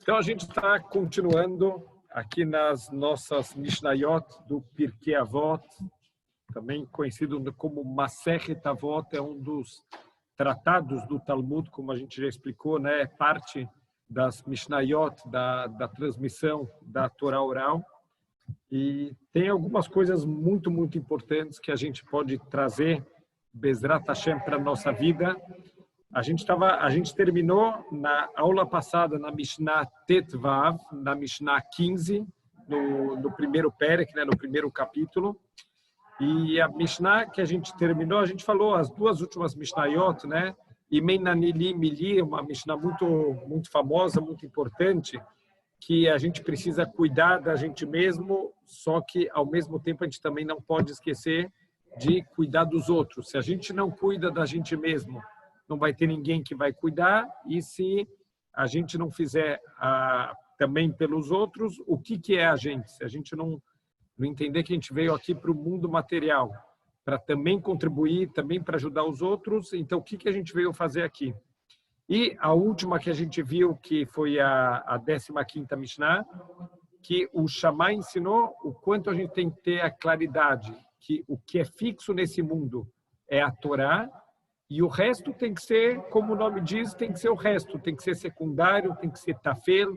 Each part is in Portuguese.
Então, a gente está continuando aqui nas nossas Mishnayot do Pirkei Avot, também conhecido como Masechet Avot, é um dos tratados do Talmud, como a gente já explicou, né? É parte das Mishnayot, da transmissão da Torá oral. E tem algumas coisas muito importantes que a gente pode trazer, Bezrat Hashem, para a nossa vida. A gente terminou na aula passada na Mishnah Tetvav, na Mishnah 15, no primeiro Perek, né, no primeiro capítulo. E a Mishnah que a gente terminou, a gente falou as duas últimas Mishnayot, né? Imei Nanili Mili, uma Mishnah muito famosa, muito importante, que a gente precisa cuidar da gente mesmo, só que ao mesmo tempo a gente também não pode esquecer de cuidar dos outros. Se a gente não cuida da gente mesmo, não vai ter ninguém que vai cuidar, e se a gente não fizer também pelos outros, o que é a gente? Se a gente não entender que a gente veio aqui para o mundo material, para também contribuir, também para ajudar os outros, então o que a gente veio fazer aqui? E a última que a gente viu, que foi a 15ª Mishnah, que o Shammai ensinou o quanto a gente tem que ter a claridade, que o que é fixo nesse mundo é a Torá, e o resto tem que ser, como o nome diz, tem que ser o resto, tem que ser secundário, tem que ser tafel,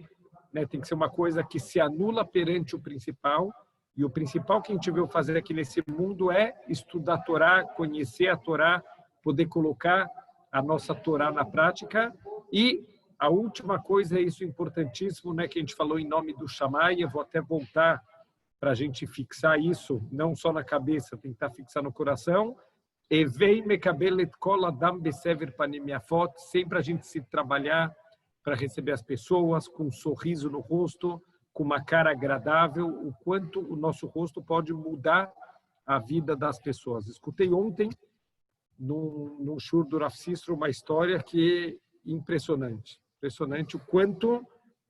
né? Tem que ser uma coisa que se anula perante o principal, e o principal que a gente veio fazer aqui nesse mundo é estudar a Torá, conhecer a Torá, poder colocar a nossa Torá na prática. E a última coisa, é isso importantíssimo, né, que a gente falou em nome do Shammai, eu vou até voltar para a gente fixar isso, não só na cabeça, tentar fixar no coração. Sempre a gente se trabalhar para receber as pessoas com um sorriso no rosto, com uma cara agradável, o quanto o nosso rosto pode mudar a vida das pessoas. Escutei ontem, no shur do Rav Sistro, uma história que é impressionante. Impressionante o quanto,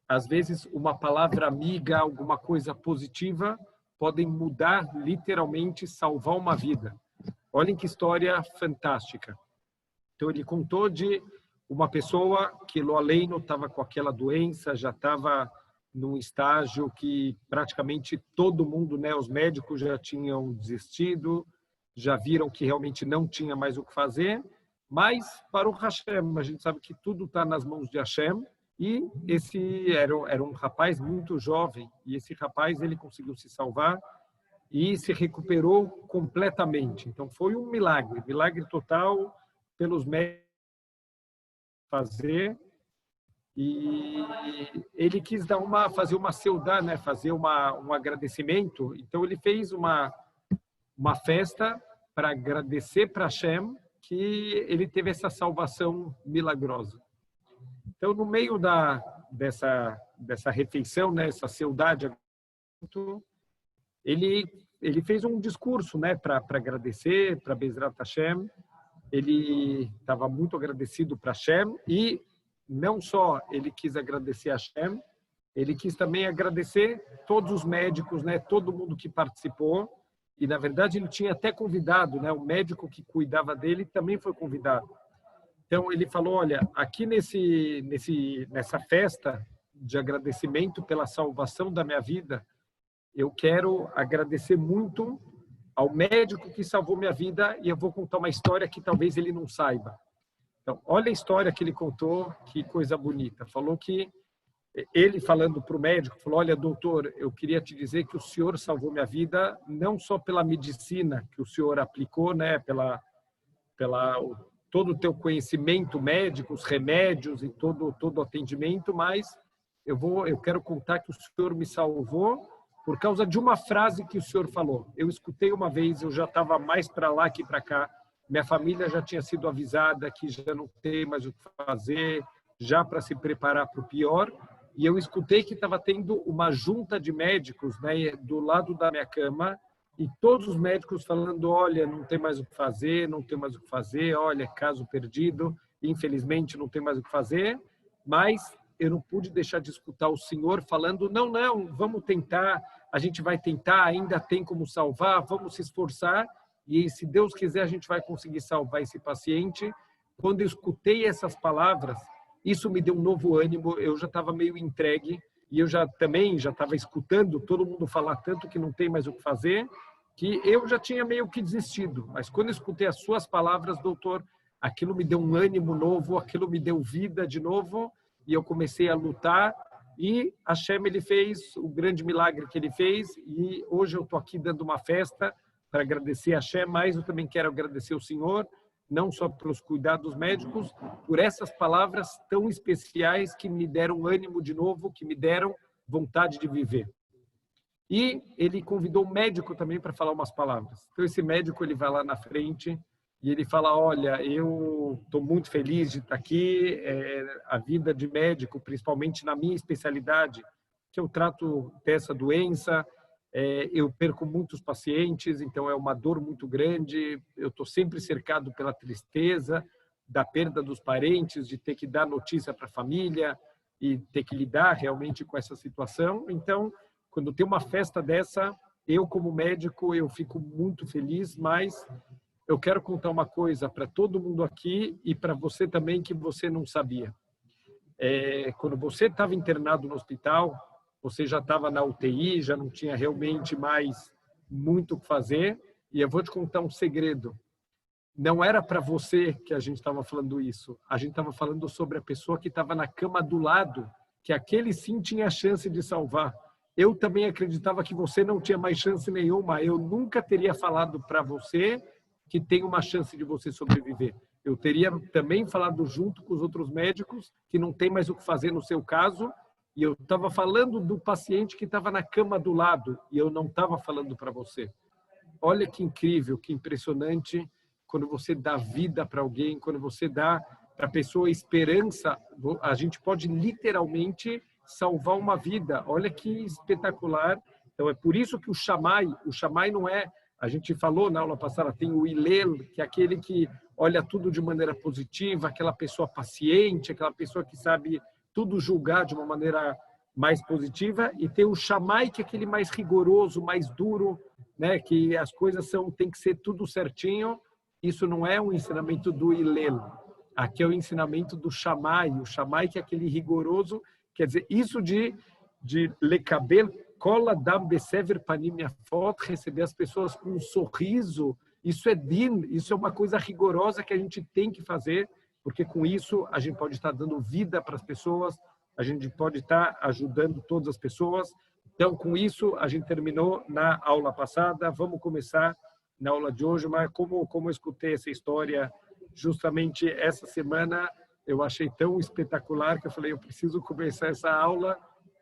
às vezes, uma palavra amiga, alguma coisa positiva, podem mudar, literalmente, salvar uma vida. Olhem que história fantástica. Então, ele contou de uma pessoa que, lo aleino, estava com aquela doença, já estava num estágio que praticamente todo mundo, né, os médicos já tinham desistido, já viram que realmente não tinha mais o que fazer, mas para o Hashem, a gente sabe que tudo está nas mãos de Hashem, e esse era um rapaz muito jovem, e esse rapaz ele conseguiu se salvar e se recuperou completamente. Então foi um milagre total pelos médicos fazer. E ele quis fazer uma seudá, né? Fazer um agradecimento. Então ele fez uma festa para agradecer para Hashem que ele teve essa salvação milagrosa. Então, no meio dessa refeição, né? Essa seudá, ele fez um discurso, né? Para agradecer, para Bezrat Hashem. Ele estava muito agradecido para Hashem, e não só ele quis agradecer a Hashem, ele quis também agradecer todos os médicos, né, todo mundo que participou, e na verdade ele tinha até convidado, né, o médico que cuidava dele também foi convidado. Então ele falou, olha, aqui nessa festa de agradecimento pela salvação da minha vida, eu quero agradecer muito ao médico que salvou minha vida, e eu vou contar uma história que talvez ele não saiba. Então, olha a história que ele contou, que coisa bonita. Falou que ele, falando para o médico, falou, olha, doutor, eu queria te dizer que o senhor salvou minha vida, não só pela medicina que o senhor aplicou, né, todo o teu conhecimento médico, os remédios e todo o atendimento, mas eu quero contar que o senhor me salvou por causa de uma frase que o senhor falou. Eu escutei uma vez, eu já estava mais para lá que para cá, minha família já tinha sido avisada que já não tem mais o que fazer, já para se preparar para o pior, e eu escutei que estava tendo uma junta de médicos, né, do lado da minha cama, e todos os médicos falando, olha, não tem mais o que fazer, não tem mais o que fazer, olha, caso perdido, infelizmente não tem mais o que fazer, mas eu não pude deixar de escutar o senhor falando, não, vamos tentar, a gente vai tentar, ainda tem como salvar, vamos se esforçar, e se Deus quiser a gente vai conseguir salvar esse paciente. Quando eu escutei essas palavras, Isso me deu um novo ânimo, eu já estava meio entregue e eu já estava escutando todo mundo falar tanto que não tem mais o que fazer, que eu já tinha meio que desistido. Mas quando eu escutei as suas palavras, doutor, aquilo me deu um ânimo novo, aquilo me deu vida de novo e eu comecei a lutar. E Hashem, ele fez o grande milagre que ele fez e hoje eu estou aqui dando uma festa para agradecer a Hashem, mas eu também quero agradecer o Senhor, não só pelos cuidados médicos, por essas palavras tão especiais que me deram ânimo de novo, que me deram vontade de viver. E ele convidou um médico também para falar umas palavras. Então esse médico, ele vai lá na frente e ele fala: olha, eu estou muito feliz de estar aqui, a vida de médico, principalmente na minha especialidade, que eu trato dessa doença, eu perco muitos pacientes, então é uma dor muito grande, eu estou sempre cercado pela tristeza, da perda dos parentes, de ter que dar notícia para a família e ter que lidar realmente com essa situação. Então, quando tem uma festa dessa, eu como médico, eu fico muito feliz, mas eu quero contar uma coisa para todo mundo aqui e para você também que você não sabia. Quando você estava internado no hospital, você já estava na UTI, já não tinha realmente mais muito o que fazer. E eu vou te contar um segredo. Não era para você que a gente estava falando isso. A gente estava falando sobre a pessoa que estava na cama do lado, que aquele sim tinha chance de salvar. Eu também acreditava que você não tinha mais chance nenhuma. Eu nunca teria falado para você que tem uma chance de você sobreviver. Eu teria também falado junto com os outros médicos que não tem mais o que fazer no seu caso. E eu estava falando do paciente que estava na cama do lado e eu não estava falando para você. Olha que incrível, que impressionante quando você dá vida para alguém, quando você dá para a pessoa esperança, a gente pode literalmente salvar uma vida. Olha que espetacular. Então é por isso que o Shammai não é, a gente falou na aula passada, tem o Hillel, que é aquele que olha tudo de maneira positiva, aquela pessoa paciente, aquela pessoa que sabe tudo julgar de uma maneira mais positiva, e tem o Shammai, que é aquele mais rigoroso, mais duro, né, que as coisas tem que ser tudo certinho. Isso não é um ensinamento do Hillel. Aqui é o ensinamento do Shammai. O Shammai, que é aquele rigoroso, quer dizer, isso de lekabel kol adam besever panim yafot, receber as pessoas com um sorriso, isso é din, isso é uma coisa rigorosa que a gente tem que fazer, porque com isso a gente pode estar dando vida para as pessoas, a gente pode estar ajudando todas as pessoas. Então, com isso, a gente terminou na aula passada. Vamos começar na aula de hoje, mas como eu escutei essa história justamente essa semana, eu achei tão espetacular que eu falei, eu preciso começar essa aula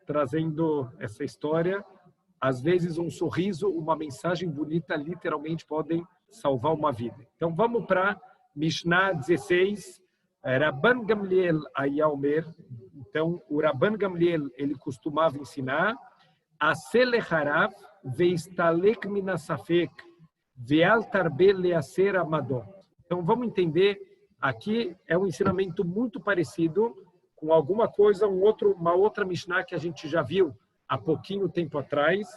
trazendo essa história. Às vezes, um sorriso, uma mensagem bonita, literalmente podem salvar uma vida. Então, vamos para Mishnah 16, Rabban Gamliel Ayaomer. Então, o Rabban Gamliel, ele costumava ensinar Aselecharav veistalek minasafek veal tarbe leaser amadot. Então, vamos entender, aqui é um ensinamento muito parecido com alguma coisa, uma outra Mishnah que a gente já viu há pouquinho tempo atrás,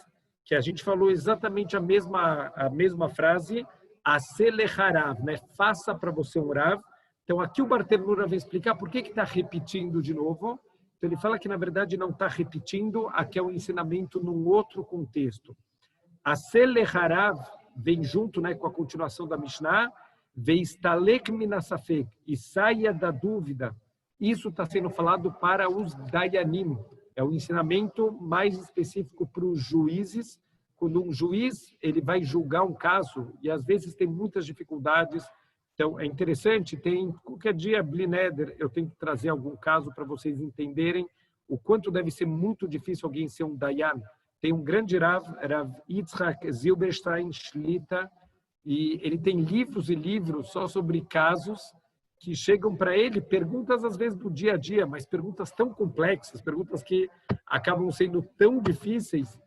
que a gente falou exatamente a mesma frase, Aselecharav, né? Faça para você um Rav. Então, aqui o Bartenura vai explicar por que está repetindo de novo. Então, ele fala que, na verdade, não está repetindo, aqui é um ensinamento num outro contexto. Aselecharav vem junto, né, com a continuação da Mishnah, veistalek minasafek, e saia da dúvida. Isso está sendo falado para os dayanim. É um ensinamento mais específico para os juízes. Quando um juiz ele vai julgar um caso, e às vezes tem muitas dificuldades. Então, é interessante, qualquer dia, Blineder, eu tenho que trazer algum caso para vocês entenderem o quanto deve ser muito difícil alguém ser um Dayan. Tem um grande Rav Yitzhak Zilberstein Shlita, e ele tem livros e livros só sobre casos que chegam para ele, perguntas às vezes do dia a dia, mas perguntas tão complexas, perguntas que acabam sendo tão difíceis,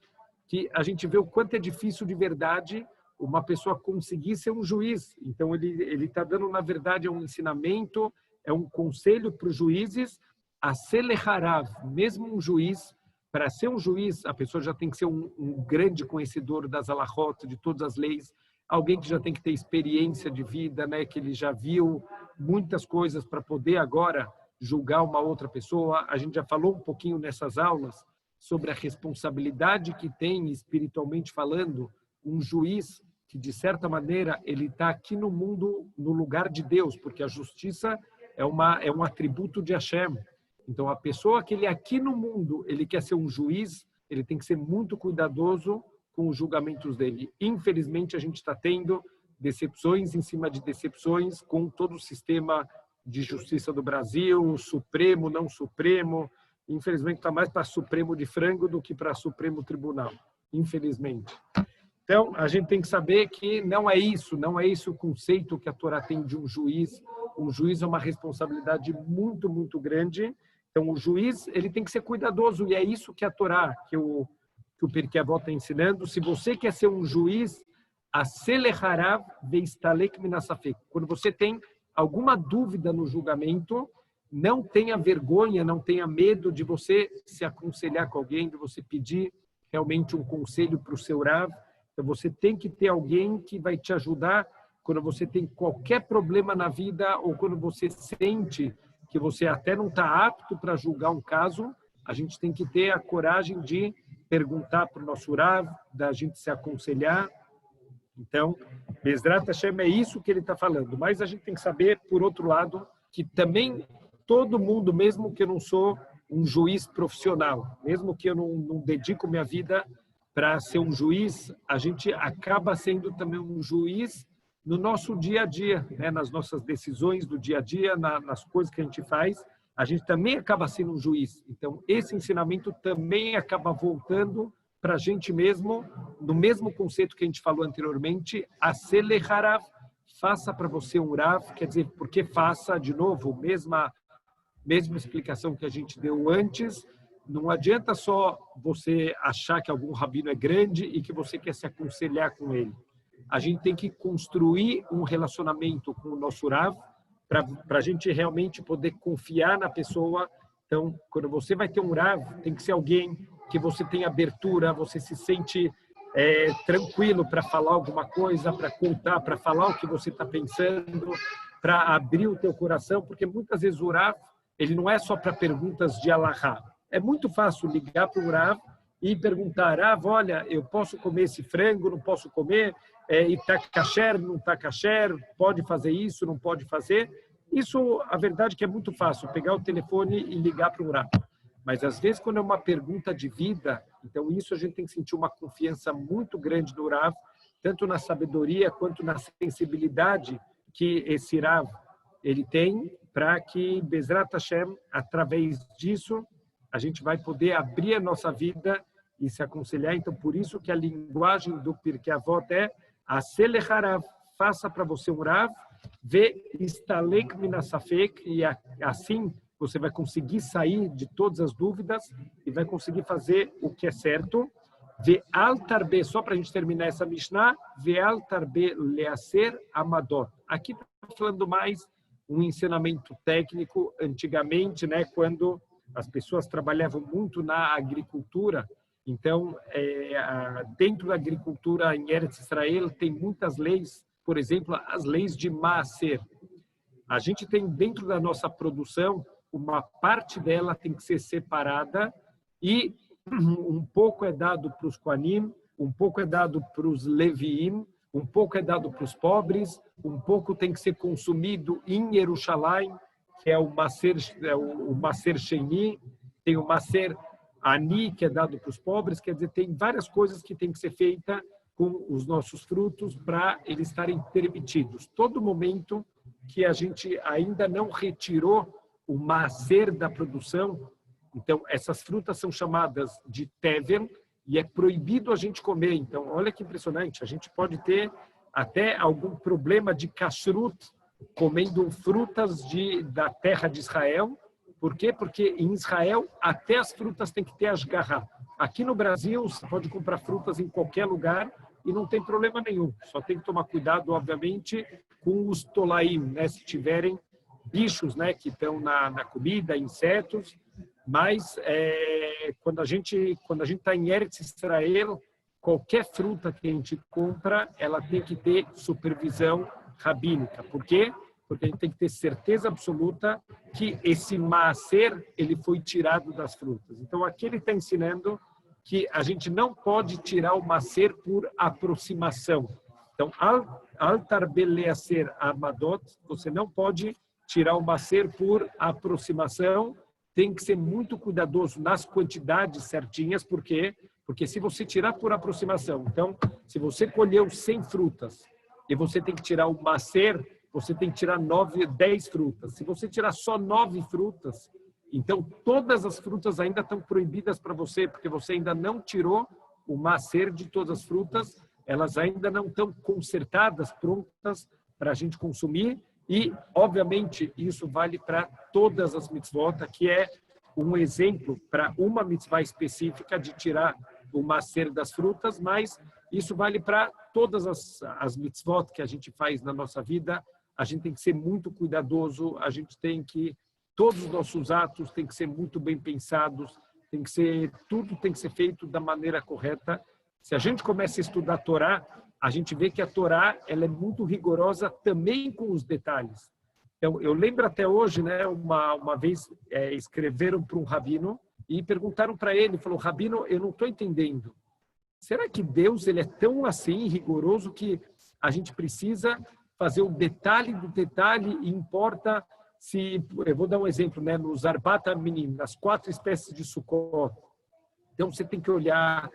que a gente vê o quanto é difícil de verdade uma pessoa conseguir ser um juiz. Então, ele está dando, na verdade, um ensinamento, é um conselho para os juízes, a Selecharav, mesmo um juiz, para ser um juiz, a pessoa já tem que ser um grande conhecedor das alahot, de todas as leis, alguém que já tem que ter experiência de vida, né, que ele já viu muitas coisas para poder agora julgar uma outra pessoa. A gente já falou um pouquinho nessas aulas sobre a responsabilidade que tem, espiritualmente falando, um juiz que, de certa maneira, ele está aqui no mundo no lugar de Deus, porque a justiça é um atributo de Hashem. Então, a pessoa que ele aqui no mundo, ele quer ser um juiz, ele tem que ser muito cuidadoso com os julgamentos dele. Infelizmente, a gente está tendo decepções em cima de decepções com todo o sistema de justiça do Brasil, Supremo, não Supremo. Infelizmente, está mais para Supremo de frango do que para Supremo Tribunal. Infelizmente. Então, a gente tem que saber que não é isso o conceito que a Torá tem de um juiz. Um juiz é uma responsabilidade muito, muito grande. Então, o juiz ele tem que ser cuidadoso, e é isso que a Torá, que o Pirkei Avot está ensinando. Se você quer ser um juiz, aceleharav veistalek minasafek. Quando você tem alguma dúvida no julgamento, não tenha vergonha, não tenha medo de você se aconselhar com alguém, de você pedir realmente um conselho para o seu Rav. Então, você tem que ter alguém que vai te ajudar quando você tem qualquer problema na vida ou quando você sente que você até não está apto para julgar um caso. A gente tem que ter a coragem de perguntar para o nosso Rav, da gente se aconselhar. Então, Bezrat Hashem é isso que ele está falando. Mas a gente tem que saber, por outro lado, que também todo mundo, mesmo que eu não sou um juiz profissional, mesmo que eu não dedico minha vida para ser um juiz, a gente acaba sendo também um juiz no nosso dia a dia, né? Nas nossas decisões do dia a dia, nas coisas que a gente faz, a gente também acaba sendo um juiz. Então, esse ensinamento também acaba voltando para a gente mesmo, no mesmo conceito que a gente falou anteriormente, aceleharav, faça para você um rav, quer dizer, porque faça, de novo, mesma explicação que a gente deu antes. Não adianta só você achar que algum rabino é grande e que você quer se aconselhar com ele. A gente tem que construir um relacionamento com o nosso Rav para a gente realmente poder confiar na pessoa. Então, quando você vai ter um Rav, tem que ser alguém que você tem abertura, você se sente tranquilo para falar alguma coisa, para contar, para falar o que você está pensando, para abrir o teu coração, porque muitas vezes o Rav, ele não é só para perguntas de alahá. É muito fácil ligar para o Rav e perguntar, Rav, olha, eu posso comer esse frango, não posso comer, e está kasher, não está kasher, pode fazer isso, não pode fazer. Isso, a verdade é que é muito fácil, pegar o telefone e ligar para o Rav. Mas, às vezes, quando é uma pergunta de vida, então isso a gente tem que sentir uma confiança muito grande no Rav, tanto na sabedoria quanto na sensibilidade que esse Rav ele tem, para que, Bezrat Hashem, através disso, a gente vai poder abrir a nossa vida e se aconselhar. Então, por isso que a linguagem do Pirkei Avot é aceleharav, faça para você um Rav, ve istalek minasafek, e assim você vai conseguir sair de todas as dúvidas e vai conseguir fazer o que é certo. Ve altarbe, só para a gente terminar essa Mishnah, ve altarbe leaser amadot. Aqui está falando mais um ensinamento técnico. Antigamente, né, quando as pessoas trabalhavam muito na agricultura, então, dentro da agricultura em Eretz Israel, tem muitas leis, por exemplo, as leis de Maaser. A gente tem dentro da nossa produção, uma parte dela tem que ser separada e um pouco é dado para os Kohanim, um pouco é dado para os Leviim, um pouco é dado para os pobres, um pouco tem que ser consumido em Jerusalém, que é o Maser Sheni, tem o Maser Ani, que é dado para os pobres. Quer dizer, tem várias coisas que tem que ser feita com os nossos frutos para eles estarem permitidos. Todo momento que a gente ainda não retirou o Maser da produção, então essas frutas são chamadas de Tevel e é proibido a gente comer. Então, olha que impressionante, a gente pode ter até algum problema de kashrut comendo frutas da terra de Israel. Por quê? Porque em Israel até as frutas têm que ter ashgará. Aqui no Brasil você pode comprar frutas em qualquer lugar e não tem problema nenhum. Só tem que tomar cuidado, obviamente, com os tolaim, né? Se tiverem bichos, né, que estão na comida, insetos. Mas quando a gente está em Eretz Israel, qualquer fruta que a gente compra, ela tem que ter supervisão rabínica. Por quê? porque a gente tem que ter certeza absoluta que esse maaser, ele foi tirado das frutas. Então, aqui ele está ensinando que a gente não pode tirar o maaser por aproximação. Então, al-tarbeleaser amadot, você não pode tirar o maaser por aproximação, tem que ser muito cuidadoso nas quantidades certinhas, por quê? Porque se você tirar por aproximação, então, se você colheu 100 frutas e você tem que tirar o maaser, você tem que tirar 10 frutas. Se você tirar só 9 frutas, então todas as frutas ainda estão proibidas para você, porque você ainda não tirou o maaser de todas as frutas, elas ainda não estão consertadas, prontas para a gente consumir. E, obviamente, isso vale para todas as mitzvot, que é um exemplo para uma mitzvah específica de tirar o maaser das frutas, mas isso vale para todas as mitzvot que a gente faz na nossa vida. A gente tem que ser muito cuidadoso, a gente tem que, todos os nossos atos têm que ser muito bem pensados, tudo tem que ser feito da maneira correta. Se a gente começa a estudar a Torá, a gente vê que a Torá ela é muito rigorosa também com os detalhes. Então, eu lembro até hoje, né, uma vez escreveram para um rabino e perguntaram para ele, falou, rabino, eu não estou entendendo. Será que Deus ele é tão assim rigoroso que a gente precisa fazer o detalhe do detalhe e importa se, eu vou dar um exemplo, né, nos Arbat Minim, nas 4 espécies de Sukkot. Então, você tem que olhar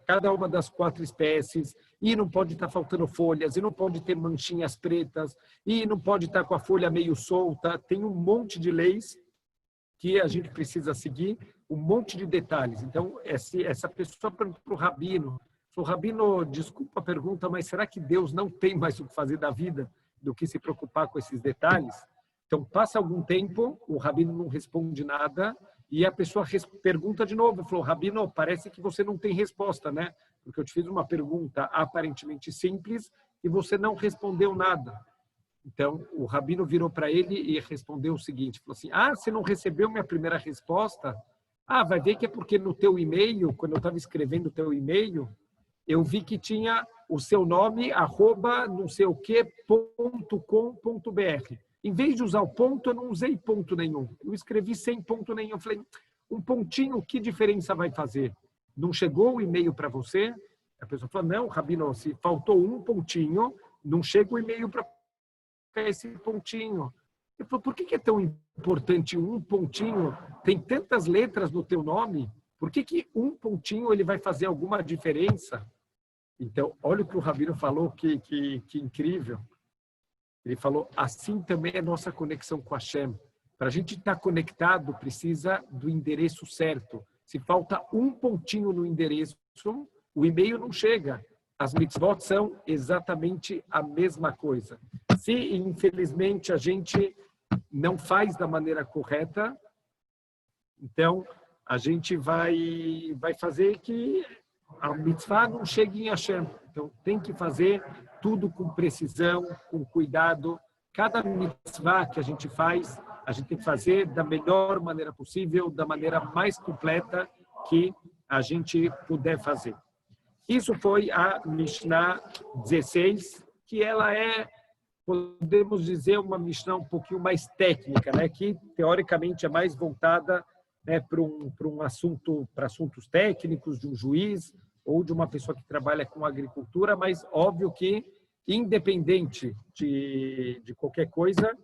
cada uma das 4 espécies, e não pode estar faltando folhas, e não pode ter manchinhas pretas, e não pode estar com a folha meio solta. Tem um monte de leis que a gente precisa seguir, um monte de detalhes. Então, essa pessoa perguntou para o rabino, falou, rabino, desculpa a pergunta, mas será que Deus não tem mais o que fazer da vida do que se preocupar com esses detalhes? Então, passa algum tempo, o rabino não responde nada, e a pessoa pergunta de novo, falou, rabino, parece que você não tem resposta, né? Porque eu te fiz uma pergunta aparentemente simples e você não respondeu nada. Então, o rabino virou para ele e respondeu o seguinte, falou assim, você não recebeu minha primeira resposta? Vai ver que é porque no teu e-mail, quando eu estava escrevendo o teu e-mail, eu vi que tinha o seu nome, @ não sei o que, .com.br. Em vez de usar o ponto, eu não usei ponto nenhum. Eu escrevi sem ponto nenhum. Eu falei, um pontinho, que diferença vai fazer? Não chegou o e-mail para você? A pessoa falou, não, rabino, se faltou um pontinho, não chega o e-mail para esse pontinho. Eu falei, por que é tão importante um pontinho? Tem tantas letras no teu nome, por que um pontinho ele vai fazer alguma diferença? Então, olha o que o rabino falou, que incrível. Ele falou, assim também é nossa conexão com Hashem. Para a gente estar conectado, precisa do endereço certo. Se falta um pontinho no endereço, o e-mail não chega. As mitzvot são exatamente a mesma coisa. Se, infelizmente, a gente não faz da maneira correta, então a gente vai fazer que a mitzvah não chegue em Hashem. Então tem que fazer tudo com precisão, com cuidado. Cada mitzvah que a gente faz, a gente tem que fazer da melhor maneira possível, da maneira mais completa que a gente puder fazer. Isso foi a Mishnah 16, que ela é, podemos dizer, uma Mishnah um pouquinho mais técnica, né? Que teoricamente é mais voltada, né, para assuntos técnicos de um juiz ou de uma pessoa que trabalha com agricultura, mas óbvio que, independente de qualquer coisa,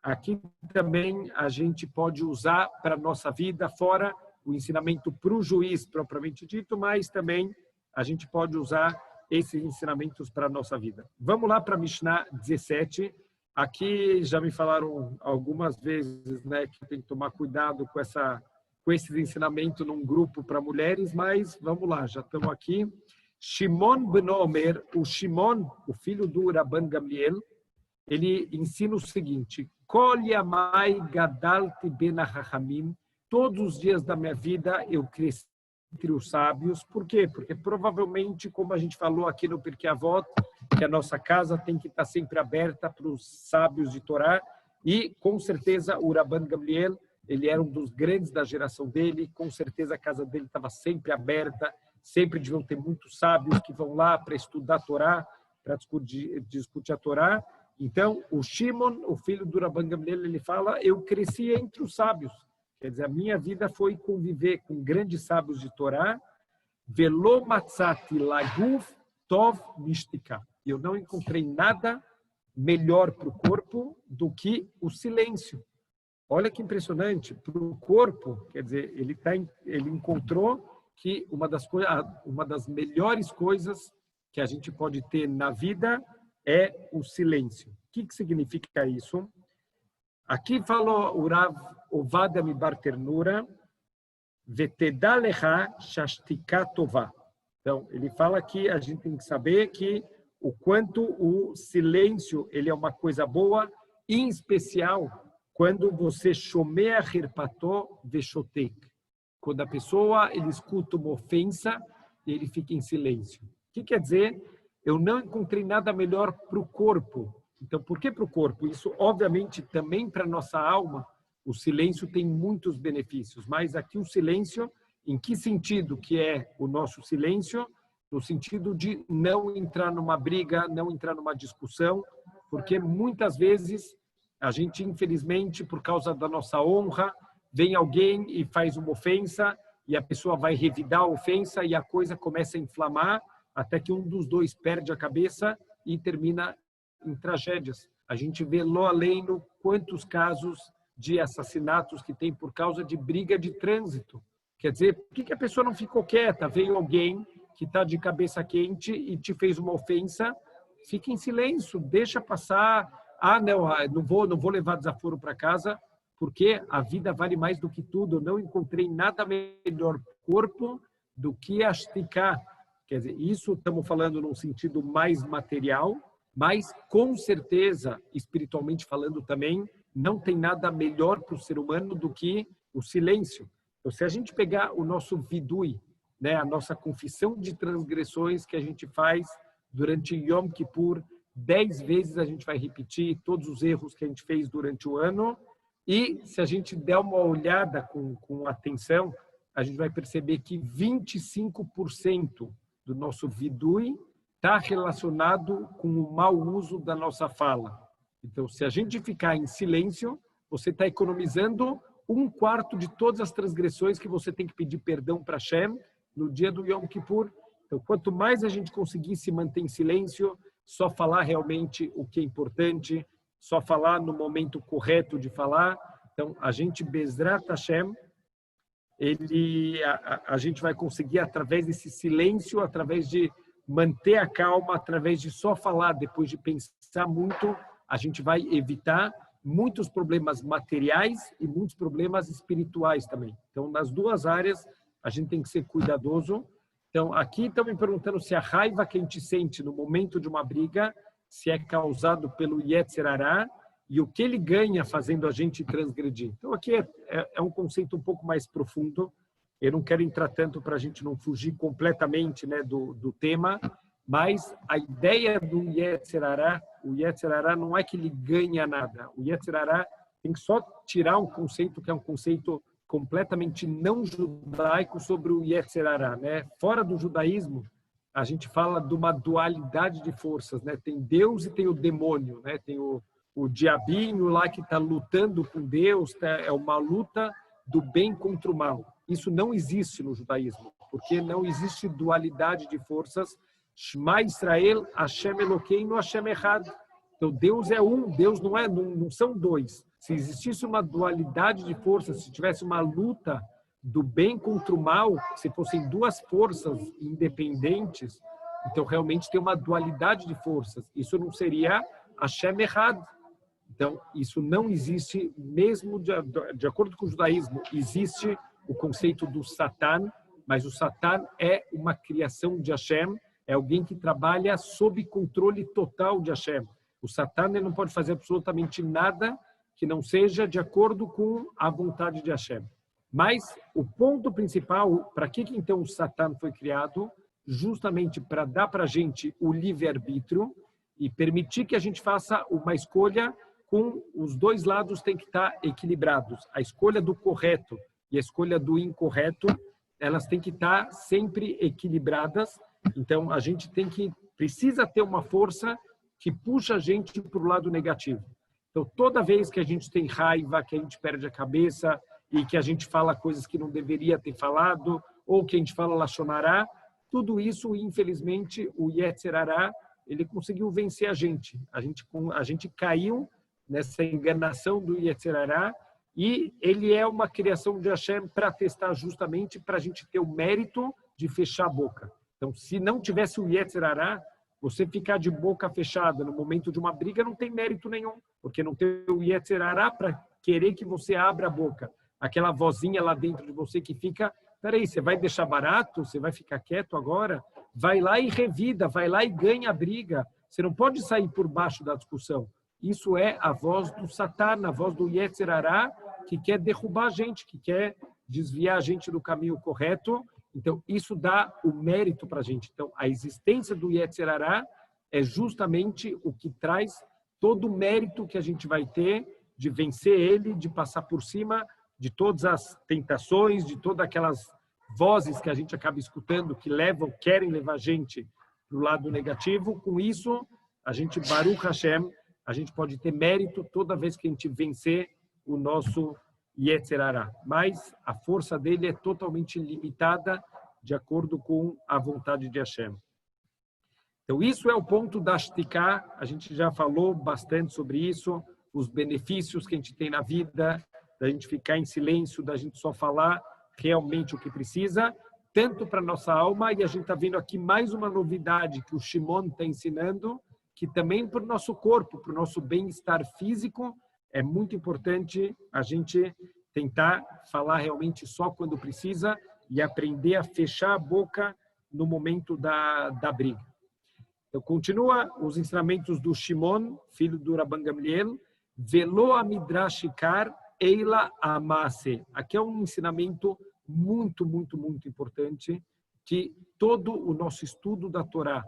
aqui também a gente pode usar para a nossa vida, fora o ensinamento para o juiz propriamente dito, mas também a gente pode usar esses ensinamentos para a nossa vida. Vamos lá para Mishnah 17. Aqui já me falaram algumas vezes, né, que tem que tomar cuidado com esses ensinamentos num grupo para mulheres, mas vamos lá, já estamos aqui. Shimon ben Omer, o Shimon, o filho do Rabban Gamliel, ele ensina o seguinte, Kol yamai gadalti ben hachamim, todos os dias da minha vida eu cresci entre os sábios. Por quê? Porque provavelmente, como a gente falou aqui no Pirkei Avot, que a nossa casa tem que estar sempre aberta para os sábios de Torá, e com certeza o Rabban Gamliel, ele era um dos grandes da geração dele, com certeza a casa dele estava sempre aberta, sempre deviam ter muitos sábios que vão lá para estudar a Torá, para discutir a Torá, Então, o Shimon, o filho do Rabban Gamliel, ele fala, eu cresci entre os sábios. Quer dizer, a minha vida foi conviver com grandes sábios de Torá, velo matzati laguf tov mishtika. Eu não encontrei nada melhor para o corpo do que o silêncio. Olha que impressionante, para o corpo, quer dizer, ele encontrou que uma das melhores coisas que a gente pode ter na vida é o silêncio. O que significa isso? Aqui falou o Rav Ovadia Mibar Ternura, Vetedá lecha shashtika tová. Então, ele fala que a gente tem que saber que o quanto o silêncio ele é uma coisa boa, em especial quando você shomea hirpató veshotek. Quando a pessoa ele escuta uma ofensa e ele fica em silêncio. O que quer dizer? Eu não encontrei nada melhor para o corpo. Então, por que para o corpo? Isso, obviamente, também para a nossa alma, o silêncio tem muitos benefícios. Mas aqui o silêncio, em que sentido que é o nosso silêncio? No sentido de não entrar numa briga, não entrar numa discussão, porque muitas vezes a gente, infelizmente, por causa da nossa honra, vem alguém e faz uma ofensa e a pessoa vai revidar a ofensa e a coisa começa a inflamar até que um dos dois perde a cabeça e termina em tragédias. A gente vê lo além no quantos casos de assassinatos que tem por causa de briga de trânsito. Quer dizer, por que a pessoa não ficou quieta? Veio alguém que está de cabeça quente e te fez uma ofensa, fica em silêncio, deixa passar. Não vou levar desaforo para casa, porque a vida vale mais do que tudo. Eu não encontrei nada melhor corpo do que a shtiká. Quer dizer, isso estamos falando num sentido mais material, mas com certeza, espiritualmente falando também, não tem nada melhor para o ser humano do que o silêncio. Então, se a gente pegar o nosso vidui, né, a nossa confissão de transgressões que a gente faz durante Yom Kippur, 10 vezes a gente vai repetir todos os erros que a gente fez durante o ano, e se a gente der uma olhada com atenção, a gente vai perceber que 25% do nosso vidui está relacionado com o mau uso da nossa fala. Então, se a gente ficar em silêncio, você está economizando 1/4 de todas as transgressões que você tem que pedir perdão para Hashem no dia do Yom Kippur. Então, quanto mais a gente conseguir se manter em silêncio, só falar realmente o que é importante, só falar no momento correto de falar. Então, a gente, Bezrat Hashem, a gente vai conseguir, através desse silêncio, através de manter a calma, através de só falar, depois de pensar muito, a gente vai evitar muitos problemas materiais e muitos problemas espirituais também. Então, nas duas áreas, a gente tem que ser cuidadoso. Então, aqui estão me perguntando se a raiva que a gente sente no momento de uma briga, se é causado pelo Yetzer Hará e o que ele ganha fazendo a gente transgredir. Então, aqui é um conceito um pouco mais profundo. Eu não quero entrar tanto para a gente não fugir completamente, né, do tema, mas a ideia do Yetzer Hará, o Yetzer Hará não é que ele ganha nada. O Yetzer Hará tem que só tirar um conceito que é um conceito completamente não judaico sobre o Yetzer Hará, né? Fora do judaísmo, a gente fala de uma dualidade de forças, né? Tem Deus e tem o demônio, né? Tem o diabinho lá que está lutando com Deus, tá? É uma luta do bem contra o mal. Isso não existe no judaísmo, porque não existe dualidade de forças. Shema Israel, Hashem Elokeinu, Hashem Echad. Então Deus é um, Deus não são dois. Se existisse uma dualidade de forças, se tivesse uma luta do bem contra o mal, se fossem duas forças independentes, então realmente tem uma dualidade de forças. Isso não seria Hashem Echad. Então, isso não existe, mesmo de acordo com o judaísmo, existe o conceito do Satan, mas o Satan é uma criação de Hashem, é alguém que trabalha sob controle total de Hashem. O Satan ele não pode fazer absolutamente nada que não seja de acordo com a vontade de Hashem. Mas o ponto principal, para que então o Satan foi criado? Justamente para dar para a gente o livre-arbítrio e permitir que a gente faça uma escolha com os dois lados tem que estar equilibrados. A escolha do correto e a escolha do incorreto, elas têm que estar sempre equilibradas. Então, a gente precisa ter uma força que puxa a gente para o lado negativo. Então, toda vez que a gente tem raiva, que a gente perde a cabeça e que a gente fala coisas que não deveria ter falado, ou que a gente fala lashon hará, tudo isso, infelizmente, o Yetzer Hará, ele conseguiu vencer a gente. A gente caiu nessa enganação do Yetzer Hará e ele é uma criação de Hashem para testar justamente para a gente ter o mérito de fechar a boca. Então, se não tivesse o Yetzer Hará, você ficar de boca fechada no momento de uma briga não tem mérito nenhum, porque não tem o Yetzer Hará para querer que você abra a boca. Aquela vozinha lá dentro de você que fica, peraí, você vai deixar barato? Você vai ficar quieto agora? Vai lá e revida, vai lá e ganha a briga. Você não pode sair por baixo da discussão. Isso é a voz do Satan, a voz do Yetzer Hará, que quer derrubar a gente, que quer desviar a gente do caminho correto. Então, isso dá o mérito para a gente. Então, a existência do Yetzer Hará é justamente o que traz todo o mérito que a gente vai ter de vencer ele, de passar por cima de todas as tentações, de todas aquelas vozes que a gente acaba escutando que querem levar a gente para o lado negativo. Com isso, a gente, Baruch Hashem, a gente pode ter mérito toda vez que a gente vencer o nosso Yetzer Hará. Mas a força dele é totalmente limitada de acordo com a vontade de Hashem. Então, isso é o ponto da Shtiká. A gente já falou bastante sobre isso, os benefícios que a gente tem na vida, da gente ficar em silêncio, da gente só falar realmente o que precisa, tanto para a nossa alma, e a gente está vendo aqui mais uma novidade que o Shimon está ensinando, que também para o nosso corpo, para o nosso bem-estar físico, é muito importante a gente tentar falar realmente só quando precisa e aprender a fechar a boca no momento da briga. Então, continua os ensinamentos do Shimon, filho do Rabban Gamliel, Velo amidrash ikar eila amase. Aqui é um ensinamento muito, muito, muito importante, que todo o nosso estudo da Torá,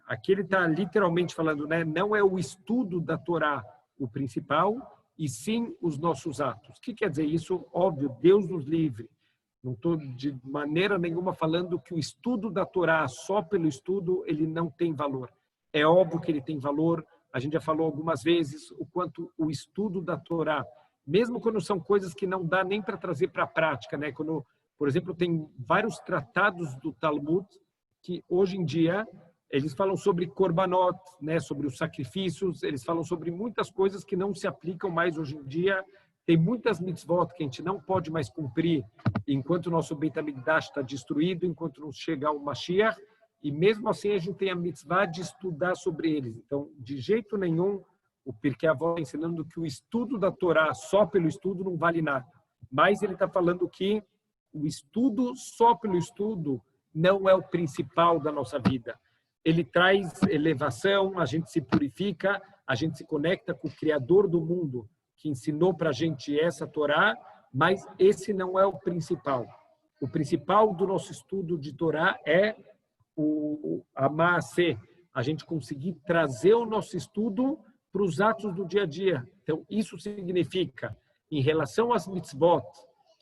aqui ele está literalmente falando, né? Não é o estudo da Torá o principal, e sim os nossos atos. O que quer dizer isso? Óbvio, Deus nos livre. Não estou de maneira nenhuma falando que o estudo da Torá, só pelo estudo, ele não tem valor. É óbvio que ele tem valor. A gente já falou algumas vezes o quanto o estudo da Torá, mesmo quando são coisas que não dá nem para trazer para a prática, né? Quando, por exemplo, tem vários tratados do Talmud que hoje em dia eles falam sobre korbanot, né? Sobre os sacrifícios, eles falam sobre muitas coisas que não se aplicam mais hoje em dia. Tem muitas mitzvot que a gente não pode mais cumprir enquanto o nosso Beit HaMikdash está destruído, enquanto não chegar o Mashiach, e mesmo assim a gente tem a mitzvah de estudar sobre eles. Então, de jeito nenhum, o Pirkei Avot está ensinando que o estudo da Torá só pelo estudo não vale nada. Mas ele está falando que o estudo só pelo estudo não é o principal da nossa vida. Ele traz elevação, a gente se purifica, a gente se conecta com o Criador do mundo, que ensinou para a gente essa Torá, mas esse não é o principal. O principal do nosso estudo de Torá é a Maaseh, a gente conseguir trazer o nosso estudo para os atos do dia a dia. Então, isso significa, em relação às mitzvot,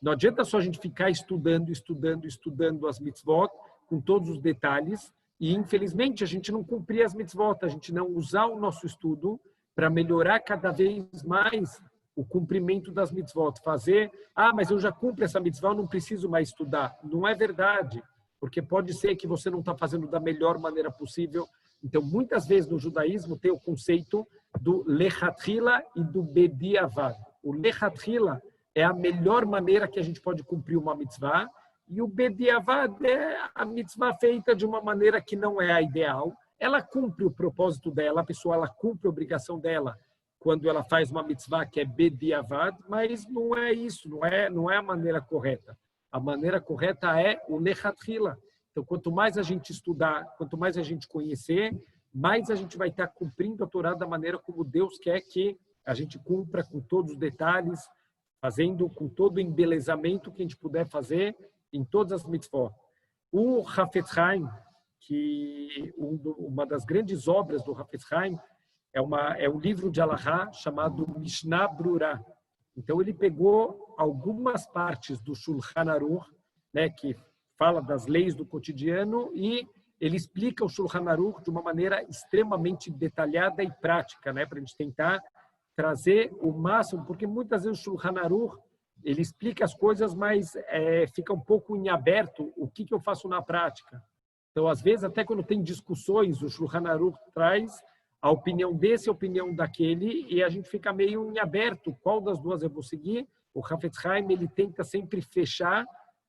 não adianta só a gente ficar estudando as mitzvot, com todos os detalhes, e infelizmente a gente não cumprir as mitzvot, a gente não usar o nosso estudo para melhorar cada vez mais o cumprimento das mitzvot. Fazer, mas eu já cumpro essa mitzvah, eu não preciso mais estudar. Não é verdade, porque pode ser que você não está fazendo da melhor maneira possível. Então, muitas vezes no judaísmo tem o conceito do lechatchila e do bediavad. O lechatchila é a melhor maneira que a gente pode cumprir uma mitzvah, e o bediavad é a mitzvah feita de uma maneira que não é a ideal. Ela cumpre o propósito dela, a pessoa ela cumpre a obrigação dela quando ela faz uma mitzvah que é bediavad, mas não é isso, não é a maneira correta. A maneira correta é o lechatchila. Então, quanto mais a gente estudar, quanto mais a gente conhecer, mais a gente vai estar cumprindo a Torá da maneira como Deus quer que a gente cumpra, com todos os detalhes, fazendo com todo o embelezamento que a gente puder fazer em todas as mitzvot. O Hafetz Haim, que uma das grandes obras do Hafetz Haim é um livro de Alahá chamado Mishnah Brura. Então, ele pegou algumas partes do Shulchan Aruch, né, que fala das leis do cotidiano, e ele explica o Shulchan Aruch de uma maneira extremamente detalhada e prática, né? Para a gente tentar trazer o máximo, porque muitas vezes o Shulchan Aruch, ele explica as coisas, mas fica um pouco em aberto o que eu faço na prática. Então, às vezes, até quando tem discussões, o Shulchan Aruch traz a opinião desse, a opinião daquele, e a gente fica meio em aberto, qual das duas eu vou seguir. O Hafetz Haim, ele tenta sempre fechar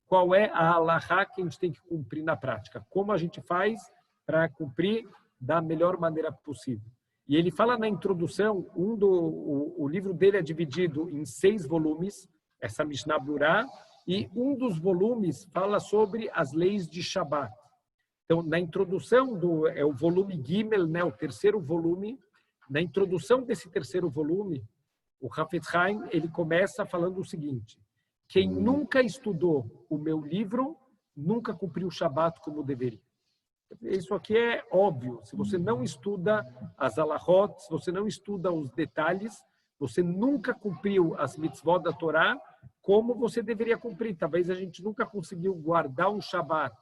qual é a halahá que a gente tem que cumprir na prática, como a gente faz para cumprir da melhor maneira possível. E ele fala na introdução, o livro dele é dividido em 6 volumes, essa Mishnah Berurah, e um dos volumes fala sobre as leis de Shabat. Então, na introdução é o volume Gimel, né, o terceiro volume, na introdução desse terceiro volume, o Hafetz Haim, ele começa falando o seguinte: quem nunca estudou o meu livro, nunca cumpriu o Shabat como deveria. Isso aqui é óbvio. Se você não estuda as alahot, se você não estuda os detalhes, você nunca cumpriu as mitzvot da Torá como você deveria cumprir. Talvez a gente nunca conseguiu guardar um Shabat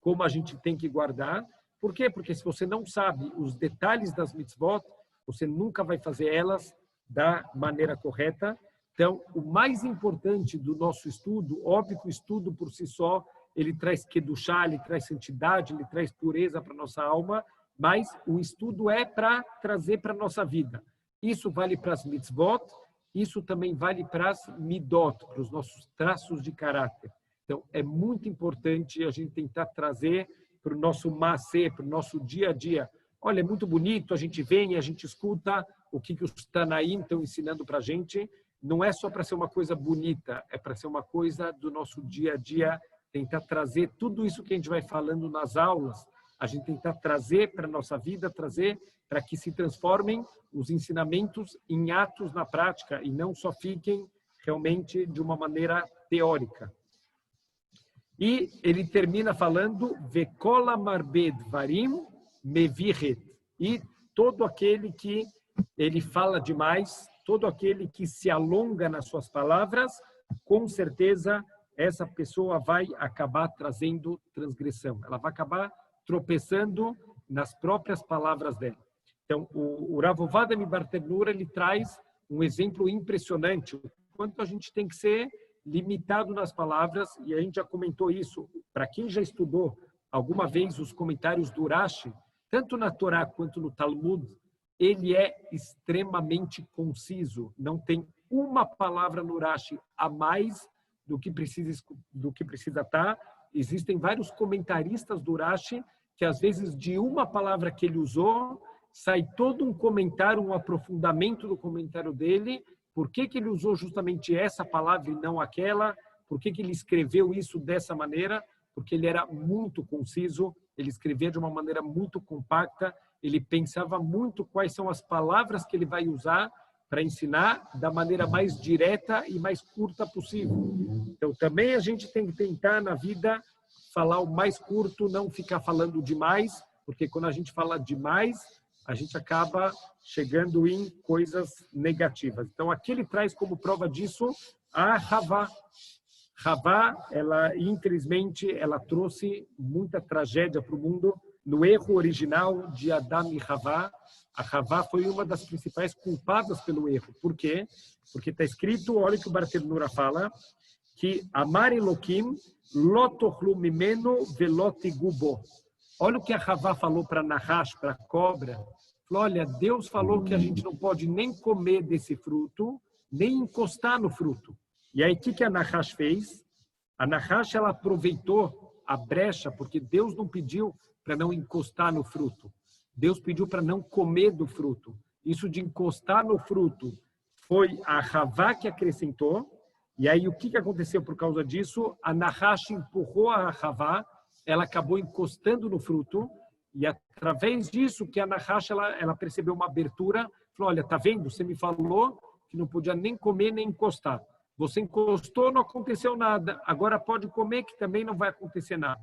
como a gente tem que guardar. Por quê? Porque se você não sabe os detalhes das mitzvot, você nunca vai fazer elas da maneira correta. Então, o mais importante do nosso estudo, óbvio que o estudo por si só, ele traz kedushá, ele traz santidade, ele traz pureza para a nossa alma, mas o estudo é para trazer para a nossa vida. Isso vale para as mitzvot, isso também vale para as midot, para os nossos traços de caráter. Então, é muito importante a gente tentar trazer para o nosso maaseh, para o nosso dia a dia. Olha, é muito bonito, a gente vem, a gente escuta o que os Tanaim estão ensinando para a gente. Não é só para ser uma coisa bonita, é para ser uma coisa do nosso dia a dia, tentar trazer tudo isso que a gente vai falando nas aulas, a gente tentar trazer para a nossa vida, trazer para que se transformem os ensinamentos em atos na prática e não só fiquem realmente de uma maneira teórica. E ele termina falando Vekola marbed varim meviret. E todo aquele que ele fala demais, todo aquele que se alonga nas suas palavras, com certeza essa pessoa vai acabar trazendo transgressão. Ela vai acabar tropeçando nas próprias palavras dela. Então, o Rav Ovadia Mibartenura, ele traz um exemplo impressionante, o quanto a gente tem que ser limitado nas palavras, e a gente já comentou isso. Para quem já estudou alguma vez os comentários do Rashi, tanto na Torá quanto no Talmud, ele é extremamente conciso. Não tem uma palavra no Rashi a mais do que precisa estar. Existem vários comentaristas do Rashi que, às vezes, de uma palavra que ele usou, sai todo um comentário, um aprofundamento do comentário dele. Por que ele usou justamente essa palavra e não aquela? Por que ele escreveu isso dessa maneira? Porque ele era muito conciso, ele escrevia de uma maneira muito compacta, ele pensava muito quais são as palavras que ele vai usar para ensinar da maneira mais direta e mais curta possível. Então, também a gente tem que tentar na vida falar o mais curto, não ficar falando demais, porque quando a gente fala demais, a gente acaba chegando em coisas negativas. Então, aqui ele traz como prova disso a Havá. Havá, ela, infelizmente, ela trouxe muita tragédia para o mundo. No erro original de Adão e Havá, a Havá foi uma das principais culpadas pelo erro. Por quê? Porque está escrito, olha o que o Bartenura fala, que Amar Elokim lo tochlu mimeno velo tigu bo. Olha o que a Havá falou para Nahash, para a cobra. Falou, olha, Deus falou que a gente não pode nem comer desse fruto, nem encostar no fruto. E aí, o que a Nahash fez? A Nahash, ela aproveitou a brecha, porque Deus não pediu para não encostar no fruto. Deus pediu para não comer do fruto. Isso de encostar no fruto foi a Havá que acrescentou. E aí, o que aconteceu por causa disso? A Nahash empurrou a Havá, ela acabou encostando no fruto, e através disso que a Nahash, ela percebeu uma abertura, falou, olha, tá vendo? Você me falou que não podia nem comer nem encostar. Você encostou, não aconteceu nada. Agora pode comer, que também não vai acontecer nada.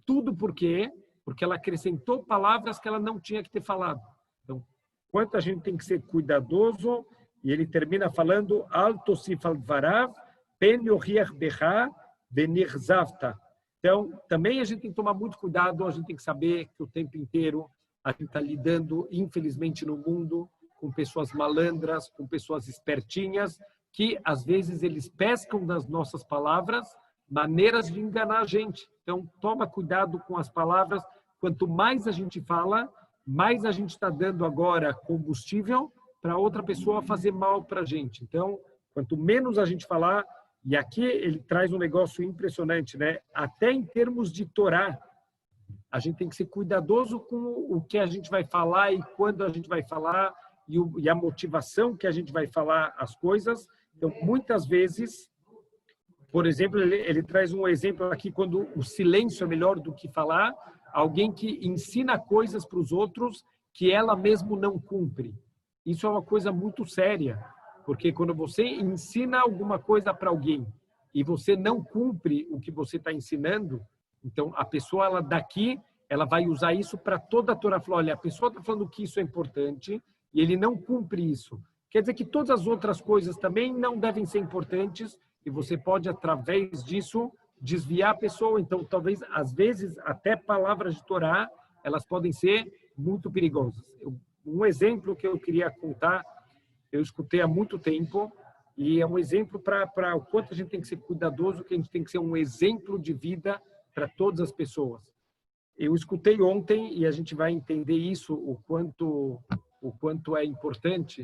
Tudo por quê? Porque ela acrescentou palavras que ela não tinha que ter falado. Então, quanto a gente tem que ser cuidadoso, e ele termina falando, Alto sifal dvarav, pen yochiach becha, venirzavta. Então, também a gente tem que tomar muito cuidado, a gente tem que saber que o tempo inteiro a gente está lidando, infelizmente, no mundo, com pessoas malandras, com pessoas espertinhas, que às vezes eles pescam das nossas palavras maneiras de enganar a gente. Então, toma cuidado com as palavras. Quanto mais a gente fala, mais a gente está dando agora combustível para outra pessoa fazer mal para a gente. Então, quanto menos a gente falar, e aqui ele traz um negócio impressionante, né? Até em termos de Torá, a gente tem que ser cuidadoso com o que a gente vai falar e quando a gente vai falar e a motivação que a gente vai falar as coisas. Então, muitas vezes, por exemplo, ele traz um exemplo aqui quando o silêncio é melhor do que falar, alguém que ensina coisas para os outros que ela mesmo não cumpre. Isso é uma coisa muito séria, porque quando você ensina alguma coisa para alguém e você não cumpre o que você está ensinando, então a pessoa ela daqui ela vai usar isso para toda a Torá. Falar, olha, a pessoa está falando que isso é importante e ele não cumpre isso. Quer dizer que todas as outras coisas também não devem ser importantes e você pode, através disso, desviar a pessoa. Então, talvez, às vezes, até palavras de Torá, elas podem ser muito perigosas. Um exemplo que eu queria contar, eu escutei há muito tempo, e é um exemplo para o quanto a gente tem que ser cuidadoso, que a gente tem que ser um exemplo de vida para todas as pessoas. Eu escutei ontem, e a gente vai entender isso, o quanto é importante.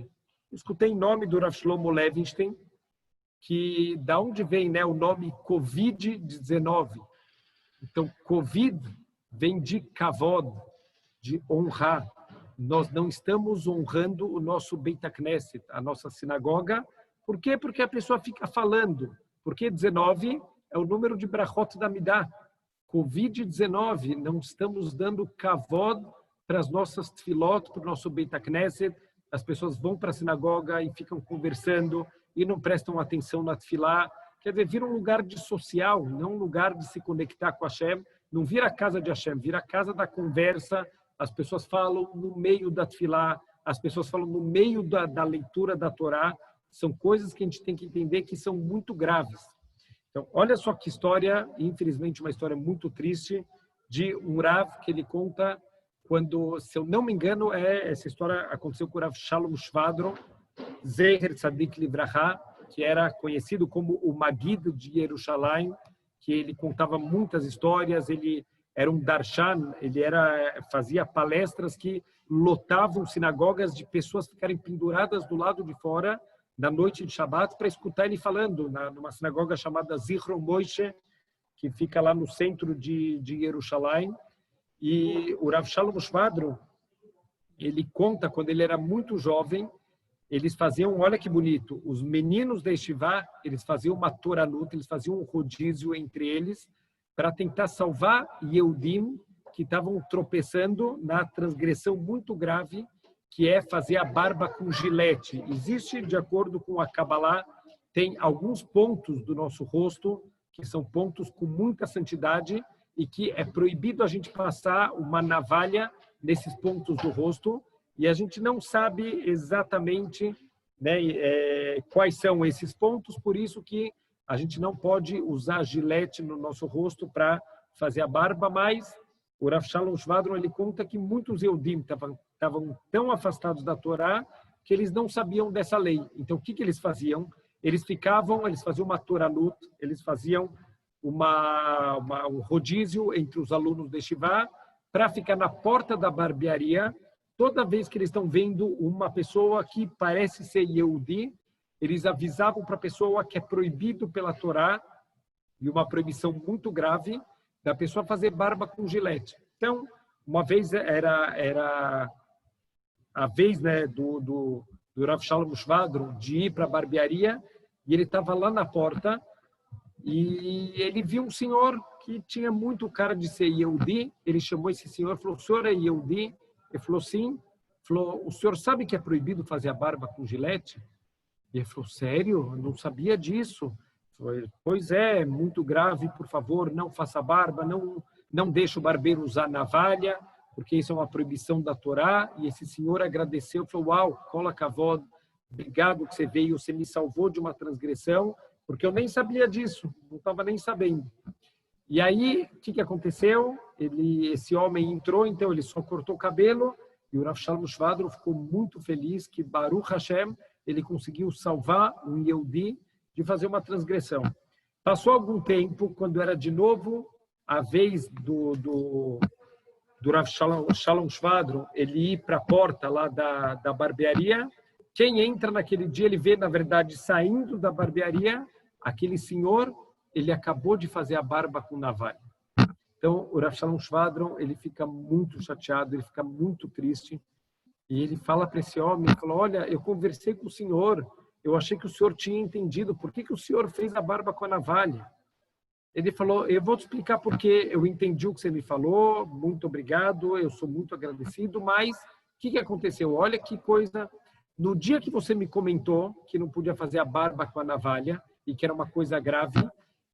Eu escutei em nome do Rav Shlomo Levinstein, que da onde vem, né, o nome Covid-19. Então, Covid vem de kavod, de honrar. Nós não estamos honrando o nosso Beit HaKnesset, a nossa sinagoga. Por quê? Porque a pessoa fica falando. Porque 19 é o número de brachot da Midah. Covid-19, não estamos dando kavod para as nossas tefilot, para o nosso Beit HaKnesset. As pessoas vão para a sinagoga e ficam conversando e não prestam atenção na tefilá. Quer dizer, vira um lugar de social, não um lugar de se conectar com Hashem. Não vira a casa de Hashem, vira a casa da conversa. As pessoas falam no meio da tefilá, as pessoas falam no meio da leitura da Torá. São coisas que a gente tem que entender que são muito graves. Então, olha só que história, infelizmente uma história muito triste, de um Rav que ele conta quando, se eu não me engano, essa história aconteceu com o Rav Shalom Shvadron, Zeher Tzadik Livraha, que era conhecido como o Magid de Jerusalém, que ele contava muitas histórias, ele era um darshan, ele fazia palestras que lotavam sinagogas de pessoas ficarem penduradas do lado de fora na noite de Shabbat para escutar ele falando, numa sinagoga chamada Zichron Moshe, que fica lá no centro de Jerusalém. E o Rav Shalom Shvadron, ele conta, quando ele era muito jovem, eles faziam, olha que bonito, os meninos da Yeshivá, eles faziam uma toranut, eles faziam um rodízio entre eles para tentar salvar Yehudim que estavam tropeçando na transgressão muito grave, que é fazer a barba com gilete. Existe, de acordo com a Kabbalah, tem alguns pontos do nosso rosto que são pontos com muita santidade e que é proibido a gente passar uma navalha nesses pontos do rosto, e a gente não sabe exatamente, né, quais são esses pontos, por isso que a gente não pode usar gilete no nosso rosto para fazer a barba, mas o Rav Shalom Shvadron, ele conta que muitos Yehudim estavam tão afastados da Torá que eles não sabiam dessa lei. Então, o que eles faziam? Eles faziam uma toranut, eles faziam um rodízio entre os alunos de Yeshivá para ficar na porta da barbearia. Toda vez que eles estão vendo uma pessoa que parece ser Yehudi, eles avisavam para a pessoa que é proibido pela Torá, e uma proibição muito grave, da pessoa fazer barba com gilete. Então, uma vez era a vez, né, do Rav Shalom Shvadron de ir para a barbearia, e ele estava lá na porta, e ele viu um senhor que tinha muito cara de ser Yehudi. Ele chamou esse senhor e falou: o senhor é Yehudi? Ele falou: sim. Falou: o senhor sabe que é proibido fazer a barba com gilete? E ele falou: sério? Eu não sabia disso. Falei: pois é, muito grave, por favor, não faça barba, não deixe o barbeiro usar navalha, porque isso é uma proibição da Torá. E esse senhor agradeceu, falou: uau, kol hakavod, obrigado que você veio, você me salvou de uma transgressão, porque eu nem sabia disso, não estava nem sabendo. E aí, o que aconteceu? Esse homem entrou, então ele só cortou o cabelo, e o Rav Shalom Shvadron ficou muito feliz que Baruch Hashem, ele conseguiu salvar um Yehudi de fazer uma transgressão. Passou algum tempo, quando era de novo a vez do Rav Shalom Shvadron, ele ir para a porta lá da barbearia. Quem entra naquele dia, ele vê, na verdade, saindo da barbearia, aquele senhor, ele acabou de fazer a barba com navalha. Então, o Rav Shalom Shvadron, ele fica muito chateado, ele fica muito triste. E ele fala para esse homem, ele fala, olha, eu conversei com o senhor, eu achei que o senhor tinha entendido, por que o senhor fez a barba com a navalha? Ele falou, eu vou te explicar por quê, eu entendi o que você me falou, muito obrigado, eu sou muito agradecido, mas o que aconteceu? Olha que coisa, no dia que você me comentou que não podia fazer a barba com a navalha, e que era uma coisa grave,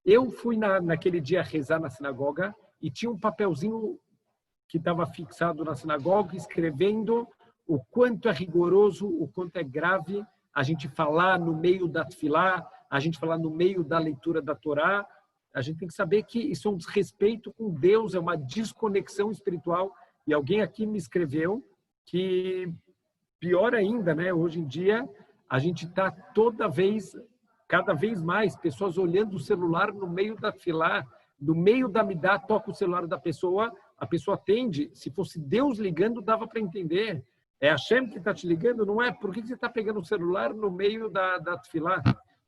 eu fui naquele dia rezar na sinagoga, e tinha um papelzinho que estava fixado na sinagoga, escrevendo o quanto é rigoroso, o quanto é grave a gente falar no meio da tefilá, a gente falar no meio da leitura da Torá. A gente tem que saber que isso é um desrespeito com Deus, é uma desconexão espiritual. E alguém aqui me escreveu que, pior ainda, né? Hoje em dia, a gente está cada vez mais, pessoas olhando o celular no meio da tefilá, no meio da midá, toca o celular da pessoa, a pessoa atende. Se fosse Deus ligando, dava para entender. É a Hashem que está te ligando, não é? Por que você está pegando o celular no meio da tefilá?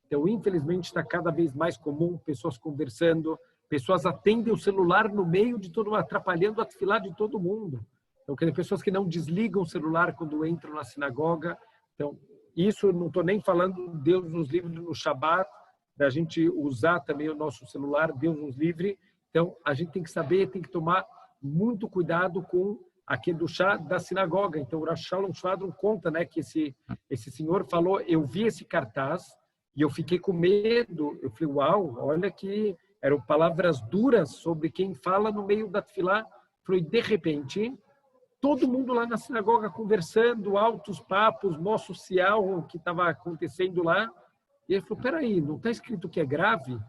Então, infelizmente, está cada vez mais comum pessoas conversando, pessoas atendem o celular no meio de todo mundo, atrapalhando a tefilá de todo mundo. Então, tem pessoas que não desligam o celular quando entram na sinagoga. Então, isso não estou nem falando, Deus nos livre no Shabat, da gente usar também o nosso celular, Deus nos livre. Então, a gente tem que saber, tem que tomar muito cuidado com aquele do chá da sinagoga. Então, o Rav Shalom Shvadron conta, né, que esse senhor falou, eu vi esse cartaz e eu fiquei com medo. Eu falei, uau, olha que eram palavras duras sobre quem fala no meio da tefilá. Falei, de repente, todo mundo lá na sinagoga conversando, altos papos, mó social que estava acontecendo lá. E ele falou, peraí, não está escrito que é grave?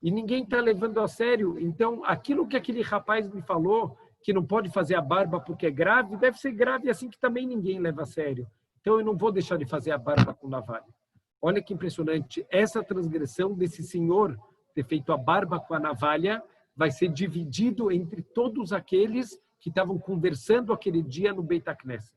E ninguém está levando a sério. Então, aquilo que aquele rapaz me falou, que não pode fazer a barba porque é grave, deve ser grave assim que também ninguém leva a sério. Então, eu não vou deixar de fazer a barba com navalha. Olha que impressionante. Essa transgressão desse senhor ter feito a barba com a navalha vai ser dividido entre todos aqueles que estavam conversando aquele dia no Beit HaKnesset.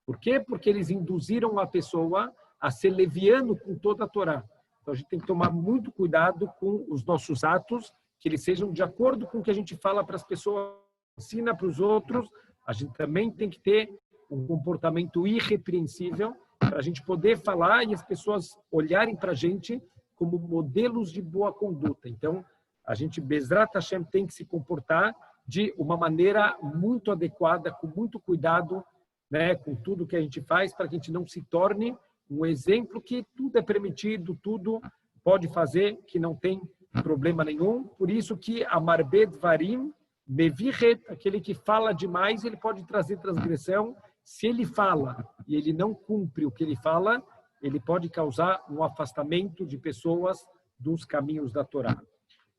Por quê? Porque eles induziram a pessoa a ser leviano com toda a Torá. Então, a gente tem que tomar muito cuidado com os nossos atos, que eles sejam de acordo com o que a gente fala para as pessoas, ensina para os outros. A gente também tem que ter um comportamento irrepreensível para a gente poder falar e as pessoas olharem para a gente como modelos de boa conduta. Então, a gente, Bezrat Hashem, tem que se comportar de uma maneira muito adequada, com muito cuidado, né, com tudo que a gente faz, para que a gente não se torne um exemplo que tudo é permitido, tudo pode fazer, que não tem problema nenhum. Por isso que Amarbed Varim, Meviret, aquele que fala demais, ele pode trazer transgressão. Se ele fala e ele não cumpre o que ele fala, ele pode causar um afastamento de pessoas dos caminhos da Torá.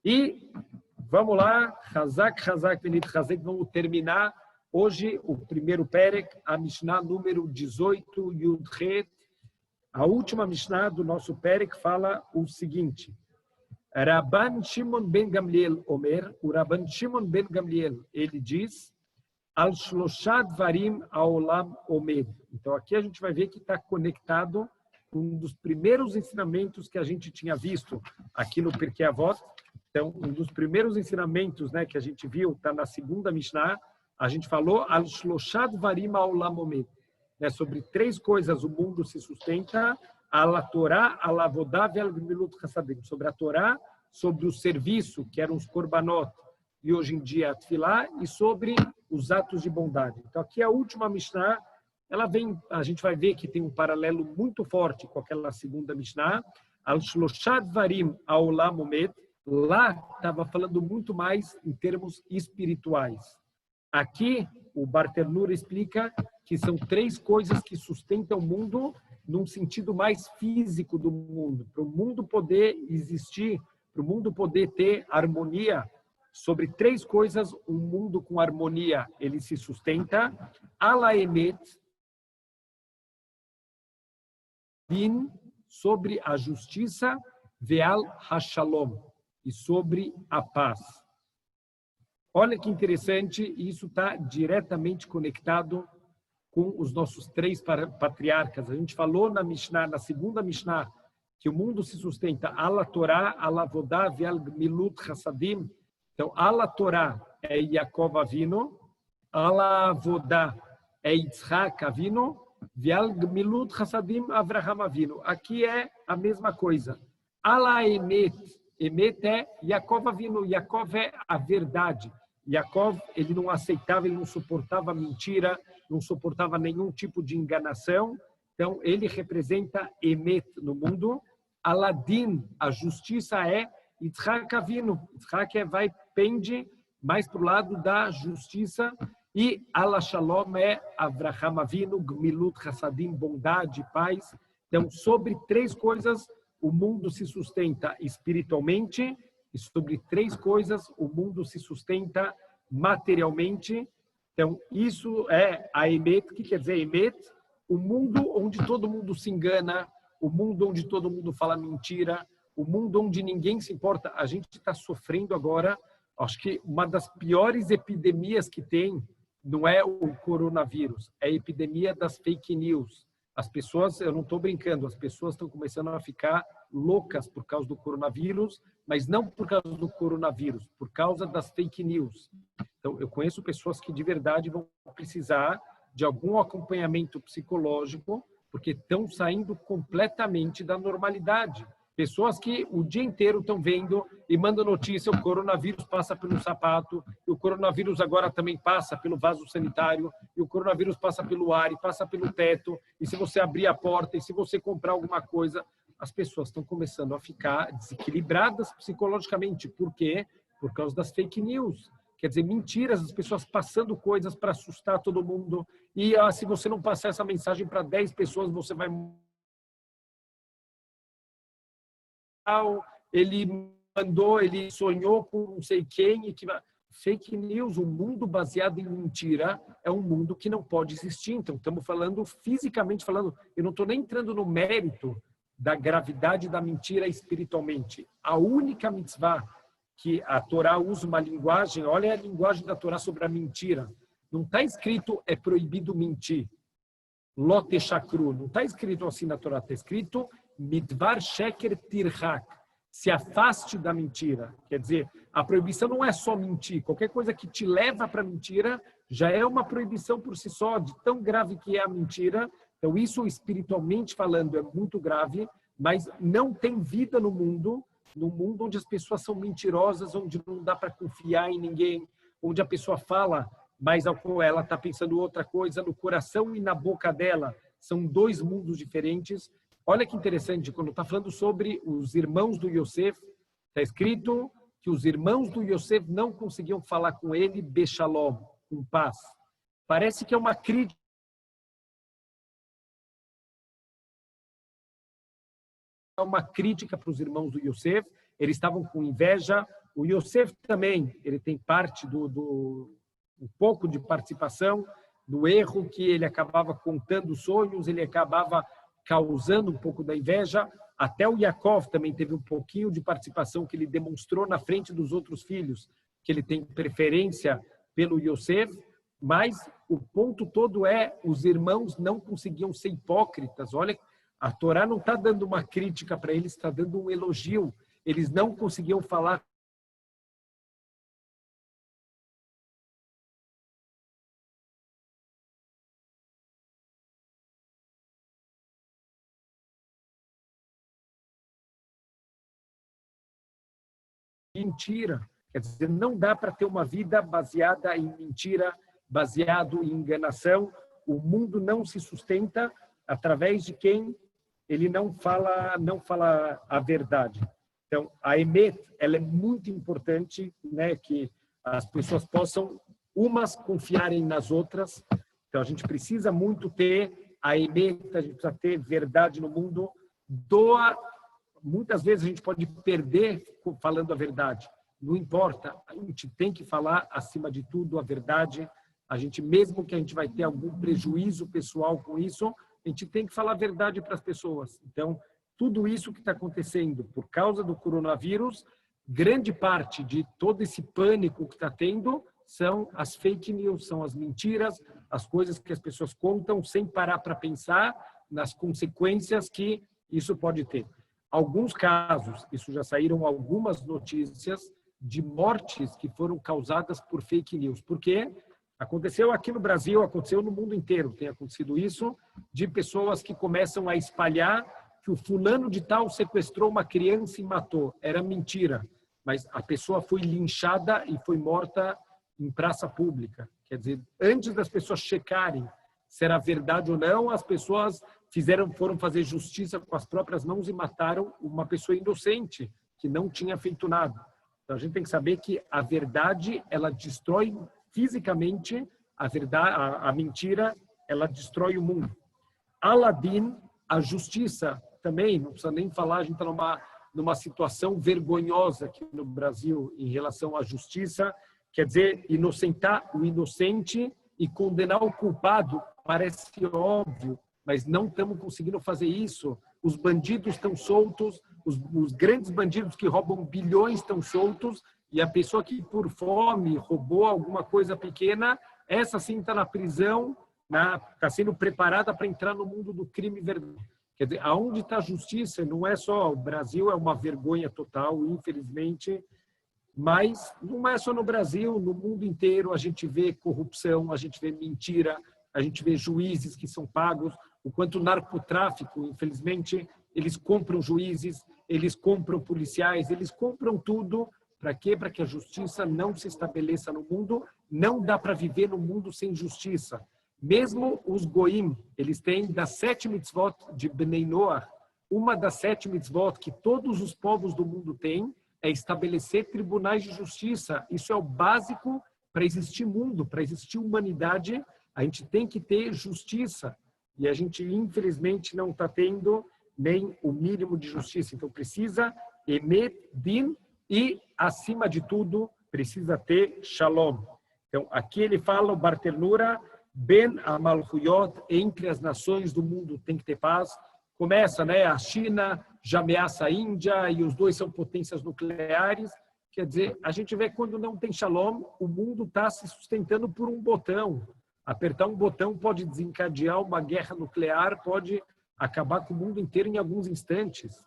E vamos lá, Hazak, Hazak, Benit Hazek, vamos terminar hoje o primeiro Perek, a Mishnah número 18, Yudhet. A última Mishnah do nosso Perek fala o seguinte: Rabban Shimon ben Gamliel Omer, o Rabban Shimon ben Gamliel, ele diz, Al Shloshat Varim Aolam Omed. Então aqui a gente vai ver que está conectado com um dos primeiros ensinamentos que a gente tinha visto aqui no Pirkei Avot. Então, um dos primeiros ensinamentos, né, que a gente viu, está na segunda Mishnah, a gente falou Al Shloshat Varim Aolam Omed. Né, sobre três coisas o mundo se sustenta: a Torá, a Lavodá e a Gemilut Hassadim. Sobre a Torá, sobre o serviço, que eram os korbanot, e hoje em dia a Tfilá, e sobre os atos de bondade. Então, aqui a última Mishnah, ela vem, a gente vai ver que tem um paralelo muito forte com aquela segunda Mishnah, Al Shloshat Varim Aolam Omed. Lá estava falando muito mais em termos espirituais. Aqui, o Bartenura explica que são três coisas que sustentam o mundo num sentido mais físico do mundo. Para o mundo poder existir, para o mundo poder ter harmonia sobre três coisas um mundo com harmonia ele se sustenta. Ala emet, din, sobre a justiça, veal hashalom, e sobre a paz. Olha que interessante, isso está diretamente conectado com os nossos três patriarcas. A gente falou na Mishnah, na segunda Mishnah, que o mundo se sustenta ala Torá, ala Vodá, veal Gmilut Chassadim. Então, ala Torá é Yaakov Avinu, ala Vodá é Yitzhak Avinu, veal Gmilut Chassadim Avraham Avinu. Aqui é a mesma coisa. Ala Emet, Emet é Yaakov Avinu, Yaakov é a verdade. Yaakov, ele não aceitava, ele não suportava mentira, não suportava nenhum tipo de enganação. Então, ele representa Emet no mundo. Aladin, a justiça é Yitzhak Avinu. Yitzhak pende mais para o lado da justiça. E Ala Shalom é Avraham Avinu, Gmilut Chassadim, bondade, paz. Então, sobre três coisas, o mundo se sustenta espiritualmente. E sobre três coisas, o mundo se sustenta materialmente. Então, isso é a Emet. O que quer dizer Emet? O mundo onde todo mundo se engana, o mundo onde todo mundo fala mentira, o mundo onde ninguém se importa. A gente está sofrendo agora, acho que uma das piores epidemias que tem não é o coronavírus, é a epidemia das fake news. As pessoas, eu não estou brincando, as pessoas estão começando a ficar loucas por causa do coronavírus, mas não por causa do coronavírus, por causa das fake news. Então, eu conheço pessoas que de verdade vão precisar de algum acompanhamento psicológico, porque estão saindo completamente da normalidade. Pessoas que o dia inteiro estão vendo e mandam notícia, o coronavírus passa pelo sapato, e o coronavírus agora também passa pelo vaso sanitário, e o coronavírus passa pelo ar, e passa pelo teto, e se você abrir a porta, e se você comprar alguma coisa, as pessoas estão começando a ficar desequilibradas psicologicamente. Por quê? Por causa das fake news. Quer dizer, mentiras, as pessoas passando coisas para assustar todo mundo. E se você não passar essa mensagem para 10 pessoas, você vai... Ele mandou, ele sonhou com não sei quem. Fake news, um mundo baseado em mentira, é um mundo que não pode existir. Então, estamos falando, fisicamente falando, eu não estou nem entrando no mérito da gravidade da mentira espiritualmente. A única mitzvah que a Torá usa uma linguagem, olha a linguagem da Torá sobre a mentira. Não está escrito é proibido mentir. Lote shakru. Não está escrito assim na Torá. Está escrito midvar sheker tirhak. Se afaste da mentira. Quer dizer, a proibição não é só mentir. Qualquer coisa que te leva para a mentira já é uma proibição por si só, de tão grave que é a mentira. Então, isso espiritualmente falando é muito grave, mas não tem vida no mundo onde as pessoas são mentirosas, onde não dá para confiar em ninguém, onde a pessoa fala, mas ela está pensando outra coisa, no coração e na boca dela. São dois mundos diferentes. Olha que interessante, quando está falando sobre os irmãos do Yosef, está escrito que os irmãos do Yosef não conseguiam falar com ele Beshalom, com paz. Parece que é uma crítica. Uma crítica para os irmãos do Yosef, eles estavam com inveja. O Yosef também, ele tem parte um pouco de participação do erro, que ele acabava contando sonhos, ele acabava causando um pouco da inveja. Até o Yaakov também teve um pouquinho de participação, que ele demonstrou na frente dos outros filhos, que ele tem preferência pelo Yosef, mas o ponto todo é, os irmãos não conseguiam ser hipócritas. Olha, a Torá não está dando uma crítica para eles, está dando um elogio. Eles não conseguiam falar mentira. Quer dizer, não dá para ter uma vida baseada em mentira, baseado em enganação. O mundo não se sustenta através de quem ele não fala a verdade. Então, a Emet, ela é muito importante, né, que as pessoas possam umas confiarem nas outras. Então, a gente precisa muito ter a Emet, a gente precisa ter verdade no mundo. Muitas vezes a gente pode perder falando a verdade, não importa, a gente tem que falar, acima de tudo, a verdade. A gente, mesmo que a gente vai ter algum prejuízo pessoal com isso, a gente tem que falar a verdade para as pessoas. Então, tudo isso que está acontecendo por causa do coronavírus, grande parte de todo esse pânico que está tendo são as fake news, são as mentiras, as coisas que as pessoas contam sem parar para pensar nas consequências que isso pode ter. Alguns casos, isso já saíram algumas notícias de mortes que foram causadas por fake news. Por quê? Aconteceu aqui no Brasil, aconteceu no mundo inteiro, tem acontecido isso, de pessoas que começam a espalhar que o fulano de tal sequestrou uma criança e matou. Era mentira, mas a pessoa foi linchada e foi morta em praça pública. Quer dizer, antes das pessoas checarem se era verdade ou não, as pessoas foram fazer justiça com as próprias mãos e mataram uma pessoa inocente que não tinha feito nada. Então a gente tem que saber que a verdade, ela destrói fisicamente, a mentira, ela destrói o mundo. Aladdin, a justiça também, não precisa nem falar, a gente está numa situação vergonhosa aqui no Brasil em relação à justiça, quer dizer, inocentar o inocente e condenar o culpado parece óbvio, mas não estamos conseguindo fazer isso. Os bandidos estão soltos, os grandes bandidos que roubam bilhões estão soltos, e a pessoa que por fome roubou alguma coisa pequena, essa sim está na prisão, está sendo preparada para entrar no mundo do crime verdadeiro. Quer dizer, aonde está a justiça? Não é só o Brasil, é uma vergonha total, infelizmente, mas não é só no Brasil, no mundo inteiro a gente vê corrupção, a gente vê mentira, a gente vê juízes que são pagos, o quanto o narcotráfico, infelizmente, eles compram juízes, eles compram policiais, eles compram tudo. Para quê? Para que a justiça não se estabeleça no mundo. Não dá para viver no mundo sem justiça. Mesmo os goim, eles têm das 7 mitzvot de Bnei Noach, uma das 7 mitzvot que todos os povos do mundo têm é estabelecer tribunais de justiça. Isso é o básico para existir mundo, para existir humanidade. A gente tem que ter justiça. E a gente, infelizmente, não está tendo nem o mínimo de justiça. Então, precisa emet din e, acima de tudo, precisa ter shalom. Então, aqui ele fala, o Barternura, ben amalhuyot, entre as nações do mundo tem que ter paz. Começa, né? A China já ameaça a Índia e os dois são potências nucleares. Quer dizer, a gente vê quando não tem shalom, o mundo está se sustentando por um botão. Apertar um botão pode desencadear uma guerra nuclear, pode acabar com o mundo inteiro em alguns instantes.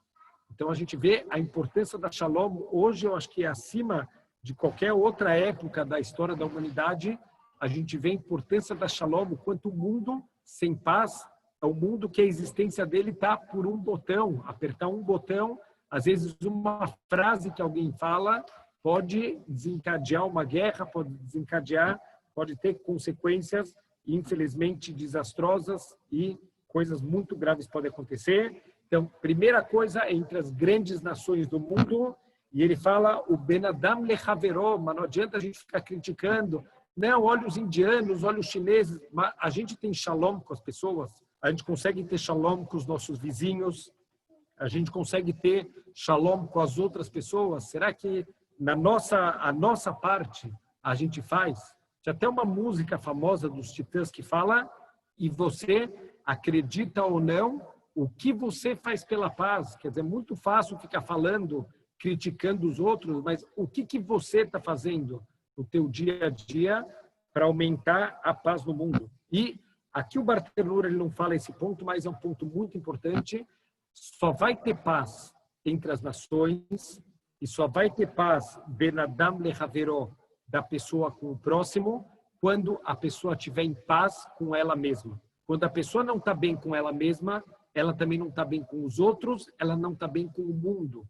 Então a gente vê a importância da shalom. Hoje eu acho que é acima de qualquer outra época da história da humanidade, a gente vê a importância da shalom, o quanto o mundo sem paz é um mundo que a existência dele está por um botão. Apertar um botão, às vezes uma frase que alguém fala pode desencadear uma guerra, pode ter consequências, infelizmente, desastrosas e coisas muito graves podem acontecer. Então, primeira coisa, entre as grandes nações do mundo, e ele fala, o Ben Adam Lechaveró, mas não adianta a gente ficar criticando, não, olha os indianos, olha os chineses, mas a gente tem shalom com as pessoas, a gente consegue ter shalom com os nossos vizinhos, a gente consegue ter shalom com as outras pessoas. Será que a nossa parte a gente faz? Tinha até uma música famosa dos Titãs que fala, e você acredita ou não, o que você faz pela paz? Quer dizer, é muito fácil ficar falando, criticando os outros, mas o que você está fazendo no teu dia a dia para aumentar a paz no mundo? E aqui o Barternura ele não fala esse ponto, mas é um ponto muito importante. Só vai ter paz entre as nações e só vai ter paz Ben Adam Lechaveró, da pessoa com o próximo, quando a pessoa estiver em paz com ela mesma. Quando a pessoa não está bem com ela mesma, ela também não está bem com os outros, ela não está bem com o mundo.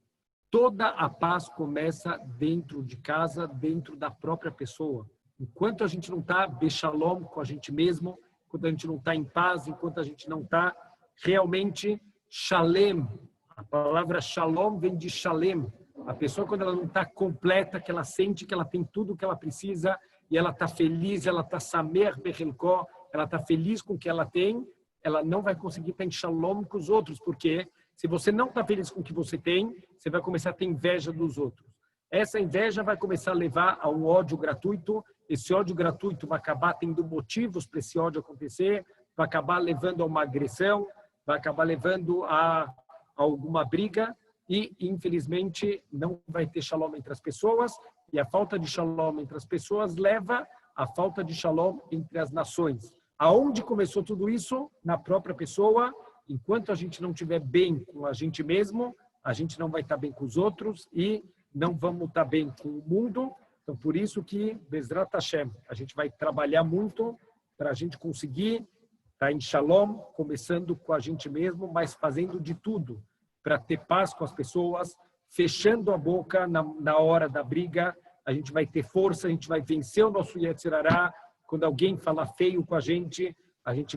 Toda a paz começa dentro de casa, dentro da própria pessoa. Enquanto a gente não está bechalom com a gente mesmo, enquanto a gente não está em paz, enquanto a gente não está realmente shalem. A palavra shalom vem de shalem. A pessoa, quando ela não está completa, que ela sente que ela tem tudo o que ela precisa e ela está feliz, ela está samer bechelkó, ela está feliz com o que ela tem, ela não vai conseguir estar em shalom com os outros, porque se você não está feliz com o que você tem, você vai começar a ter inveja dos outros. essa inveja vai começar a levar a um ódio gratuito. Esse ódio gratuito vai acabar tendo motivos para esse ódio acontecer, vai acabar levando a uma agressão, vai acabar levando a alguma briga e, infelizmente, não vai ter shalom entre as pessoas. E a falta de shalom entre as pessoas leva à falta de shalom entre as nações. Aonde começou tudo isso? Na própria pessoa. Enquanto a gente não estiver bem com a gente mesmo, a gente não vai estar bem com os outros e não vamos estar bem com o mundo. Então, por isso que, Bezrat Hashem, a gente vai trabalhar muito para a gente conseguir estar em shalom, começando com a gente mesmo, mas fazendo de tudo para ter paz com as pessoas, fechando a boca na hora da briga. A gente vai ter força, a gente vai vencer o nosso Yetzer Hara. Quando alguém falar feio com a gente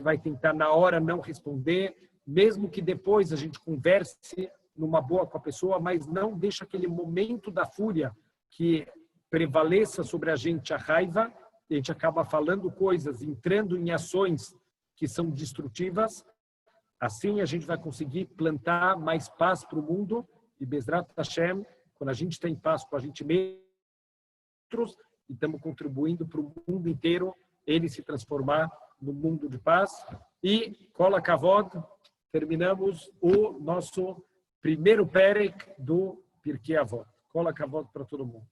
vai tentar na hora não responder, mesmo que depois a gente converse numa boa com a pessoa, mas não deixa aquele momento da fúria que prevaleça sobre a gente a raiva, e a gente acaba falando coisas, entrando em ações que são destrutivas. Assim a gente vai conseguir plantar mais paz para o mundo e Bezrat Hashem, quando a gente está em paz com a gente mesmo, e estamos contribuindo para o mundo inteiro, ele se transformar no mundo de paz. E, Kol HaKavod, terminamos o nosso primeiro Perek do Pirkei Avot. Kol HaKavod para todo mundo.